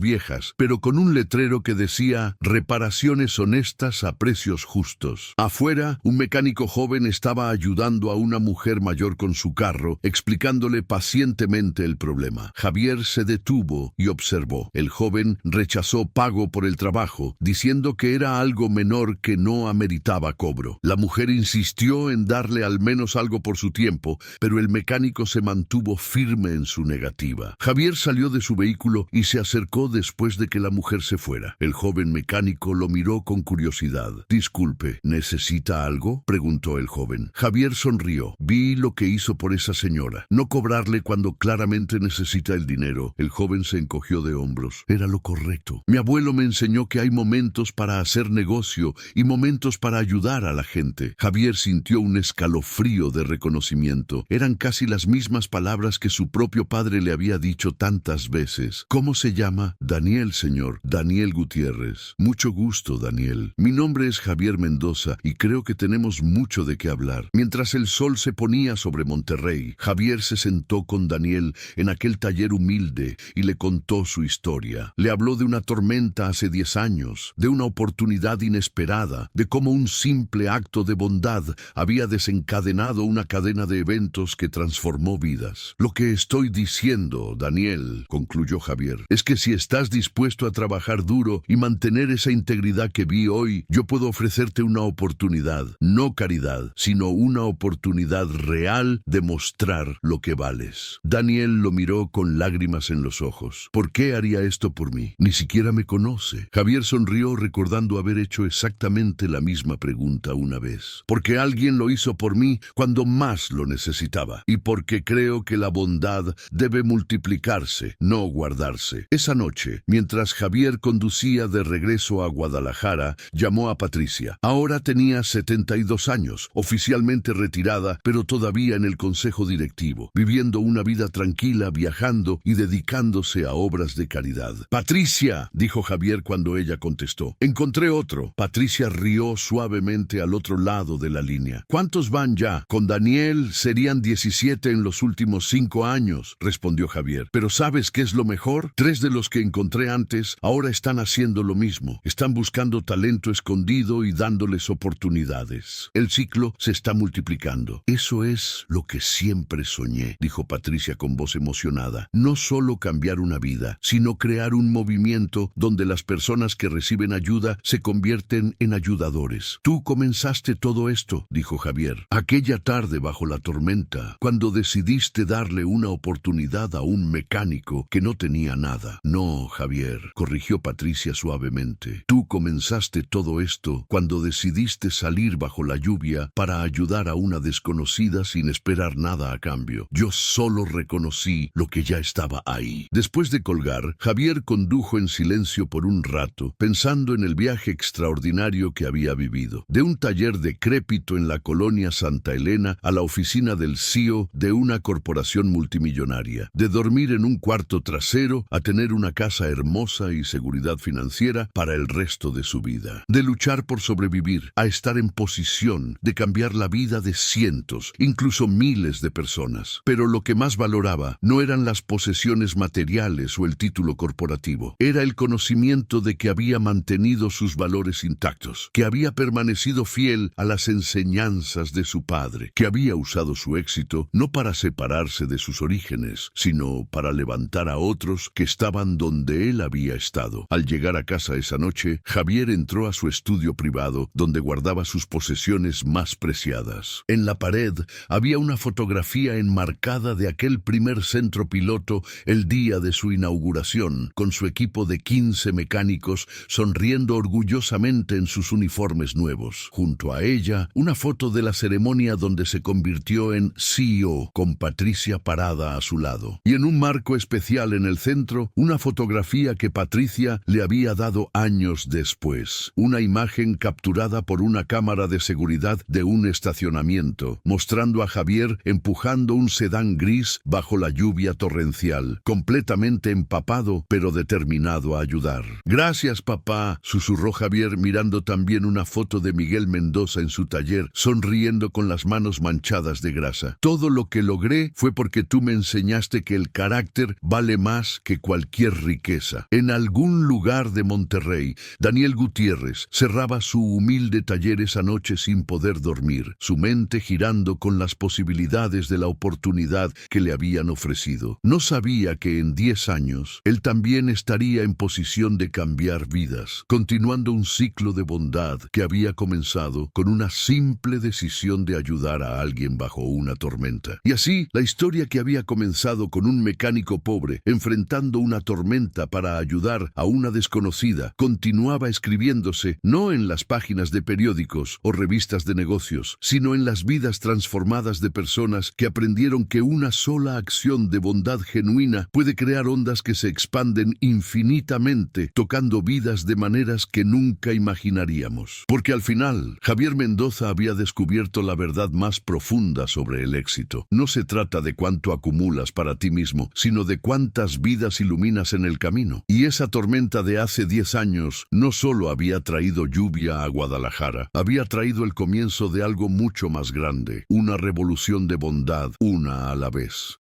viejas, pero con un letrero que decía reparaciones honestas a precios justos. Afuera, un mecánico joven estaba ayudando a una mujer mayor con su carro, explicándole pacientemente el problema. Javier se detuvo y observó. El joven rechazó pago por el trabajo, diciendo que era algo menor que no ameritaba cobro. La mujer insistió en darle al menos algo por su tiempo, pero el mecánico se mantuvo firme en su negativa. Javier salió de su vehículo y se acercó después de que la mujer se fuera. El joven joven mecánico lo miró con curiosidad. «Disculpe, ¿necesita algo?», preguntó el joven. Javier sonrió. «Vi lo que hizo por esa señora. No cobrarle cuando claramente necesita el dinero». El joven se encogió de hombros. Era lo correcto. «Mi abuelo me enseñó que hay momentos para hacer negocio y momentos para ayudar a la gente». Javier sintió un escalofrío de reconocimiento. Eran casi las mismas palabras que su propio padre le había dicho tantas veces. «¿Cómo se llama?». «Daniel, señor. Daniel Gutiérrez». «Mucho gusto, Daniel. Mi nombre es Javier Mendoza y creo que tenemos mucho de qué hablar». Mientras el sol se ponía sobre Monterrey, Javier se sentó con Daniel en aquel taller humilde y le contó su historia. Le habló de una tormenta hace 10 años, de una oportunidad inesperada, de cómo un simple acto de bondad había desencadenado una cadena de eventos que transformó vidas. «Lo que estoy diciendo, Daniel», concluyó Javier, «es que si estás dispuesto a trabajar duro y mantener esa integridad que vi hoy, yo puedo ofrecerte una oportunidad, no caridad, sino una oportunidad real de mostrar lo que vales». Daniel lo miró con lágrimas en los ojos. «¿Por qué haría esto por mí? Ni siquiera me conoce». Javier sonrió recordando haber hecho exactamente la misma pregunta una vez. «Porque alguien lo hizo por mí cuando más lo necesitaba, y porque creo que la bondad debe multiplicarse, no guardarse». Esa noche, mientras Javier conducía de regreso a Guadalajara, llamó a Patricia. Ahora tenía 72 años, oficialmente retirada, pero todavía en el consejo directivo, viviendo una vida tranquila, viajando y dedicándose a obras de caridad. «Patricia», dijo Javier cuando ella contestó. «Encontré otro». Patricia rió suavemente al otro lado de la línea. «¿Cuántos van ya?». «Con Daniel serían 17 en los últimos 5 años», respondió Javier. «Pero ¿sabes qué es lo mejor? 3 de los que encontré antes ahora están haciendo lo mismo. Están buscando talento escondido y dándoles oportunidades. El ciclo se está multiplicando». «Eso es lo que siempre soñé», dijo Patricia con voz emocionada. «No solo cambiar una vida, sino crear un movimiento donde las personas que reciben ayuda se convierten en ayudadores. Tú comenzaste todo esto», dijo Javier, «aquella tarde bajo la tormenta, cuando decidiste darle una oportunidad a un mecánico que no tenía nada». «No, Javier», corrigió Patricia suavemente. «Tú comenzaste todo esto cuando decidiste salir bajo la lluvia para ayudar a una desconocida sin esperar nada a cambio. Yo solo reconocí lo que ya estaba ahí». Después de colgar, Javier condujo en silencio por un rato, pensando en el viaje extraordinario que había vivido. De un taller decrépito en la colonia Santa Elena a la oficina del CEO de una corporación multimillonaria. De dormir en un cuarto trasero a tener una casa hermosa y seguridad financiera para el resto de su vida. De luchar por sobrevivir a estar en posición de cambiar la vida de cientos, incluso miles de personas. Pero lo que más valoraba no eran las posesiones materiales o el título corporativo. Era el conocimiento de que había mantenido sus valores intactos, que había permanecido fiel a las enseñanzas de su padre, que había usado su éxito no para separarse de sus orígenes, sino para levantar a otros que estaban donde él había estado. Al llegar a casa esa noche, Javier entró a su estudio privado, donde guardaba sus posesiones más preciadas. En la pared había una fotografía enmarcada de aquel primer centro piloto el día de su inauguración, con su equipo de 15 mecánicos sonriendo orgullosamente en sus uniformes nuevos. Junto a ella, una foto de la ceremonia donde se convirtió en CEO, con Patricia parada a su lado. Y en un marco especial en el centro, una fotografía que Patricia le había dado años después. Una imagen capturada por una cámara de seguridad de un estacionamiento, mostrando a Javier empujando un sedán gris bajo la lluvia torrencial, completamente empapado pero determinado a ayudar. «Gracias, papá», susurró Javier mirando también una foto de Miguel Mendoza en su taller, sonriendo con las manos manchadas de grasa. «Todo lo que logré fue porque tú me enseñaste que el carácter vale más que cualquier riqueza». En algún lugar de Monterrey, Daniel Gutiérrez cerraba su humilde taller esa noche sin poder dormir, su mente girando con las posibilidades de la oportunidad que le habían ofrecido. No sabía que en 10 años él también estaría en posición de cambiar vidas, continuando un ciclo de bondad que había comenzado con una simple decisión de ayudar a alguien bajo una tormenta. Y así, la historia que había comenzado con un mecánico pobre enfrentando una tormenta para ayudar a una desconocida desconocida continuaba escribiéndose no en las páginas de periódicos o revistas de negocios, sino en las vidas transformadas de personas que aprendieron que una sola acción de bondad genuina puede crear ondas que se expanden infinitamente, tocando vidas de maneras que nunca imaginaríamos. Porque al final, Javier Mendoza había descubierto la verdad más profunda sobre el éxito. No se trata de cuánto acumulas para ti mismo, sino de cuántas vidas iluminas en el camino. Y esa tormenta de hace 10 años no solo había traído lluvia a Guadalajara, había traído el comienzo de algo mucho más grande, una revolución de bondad, una a la vez.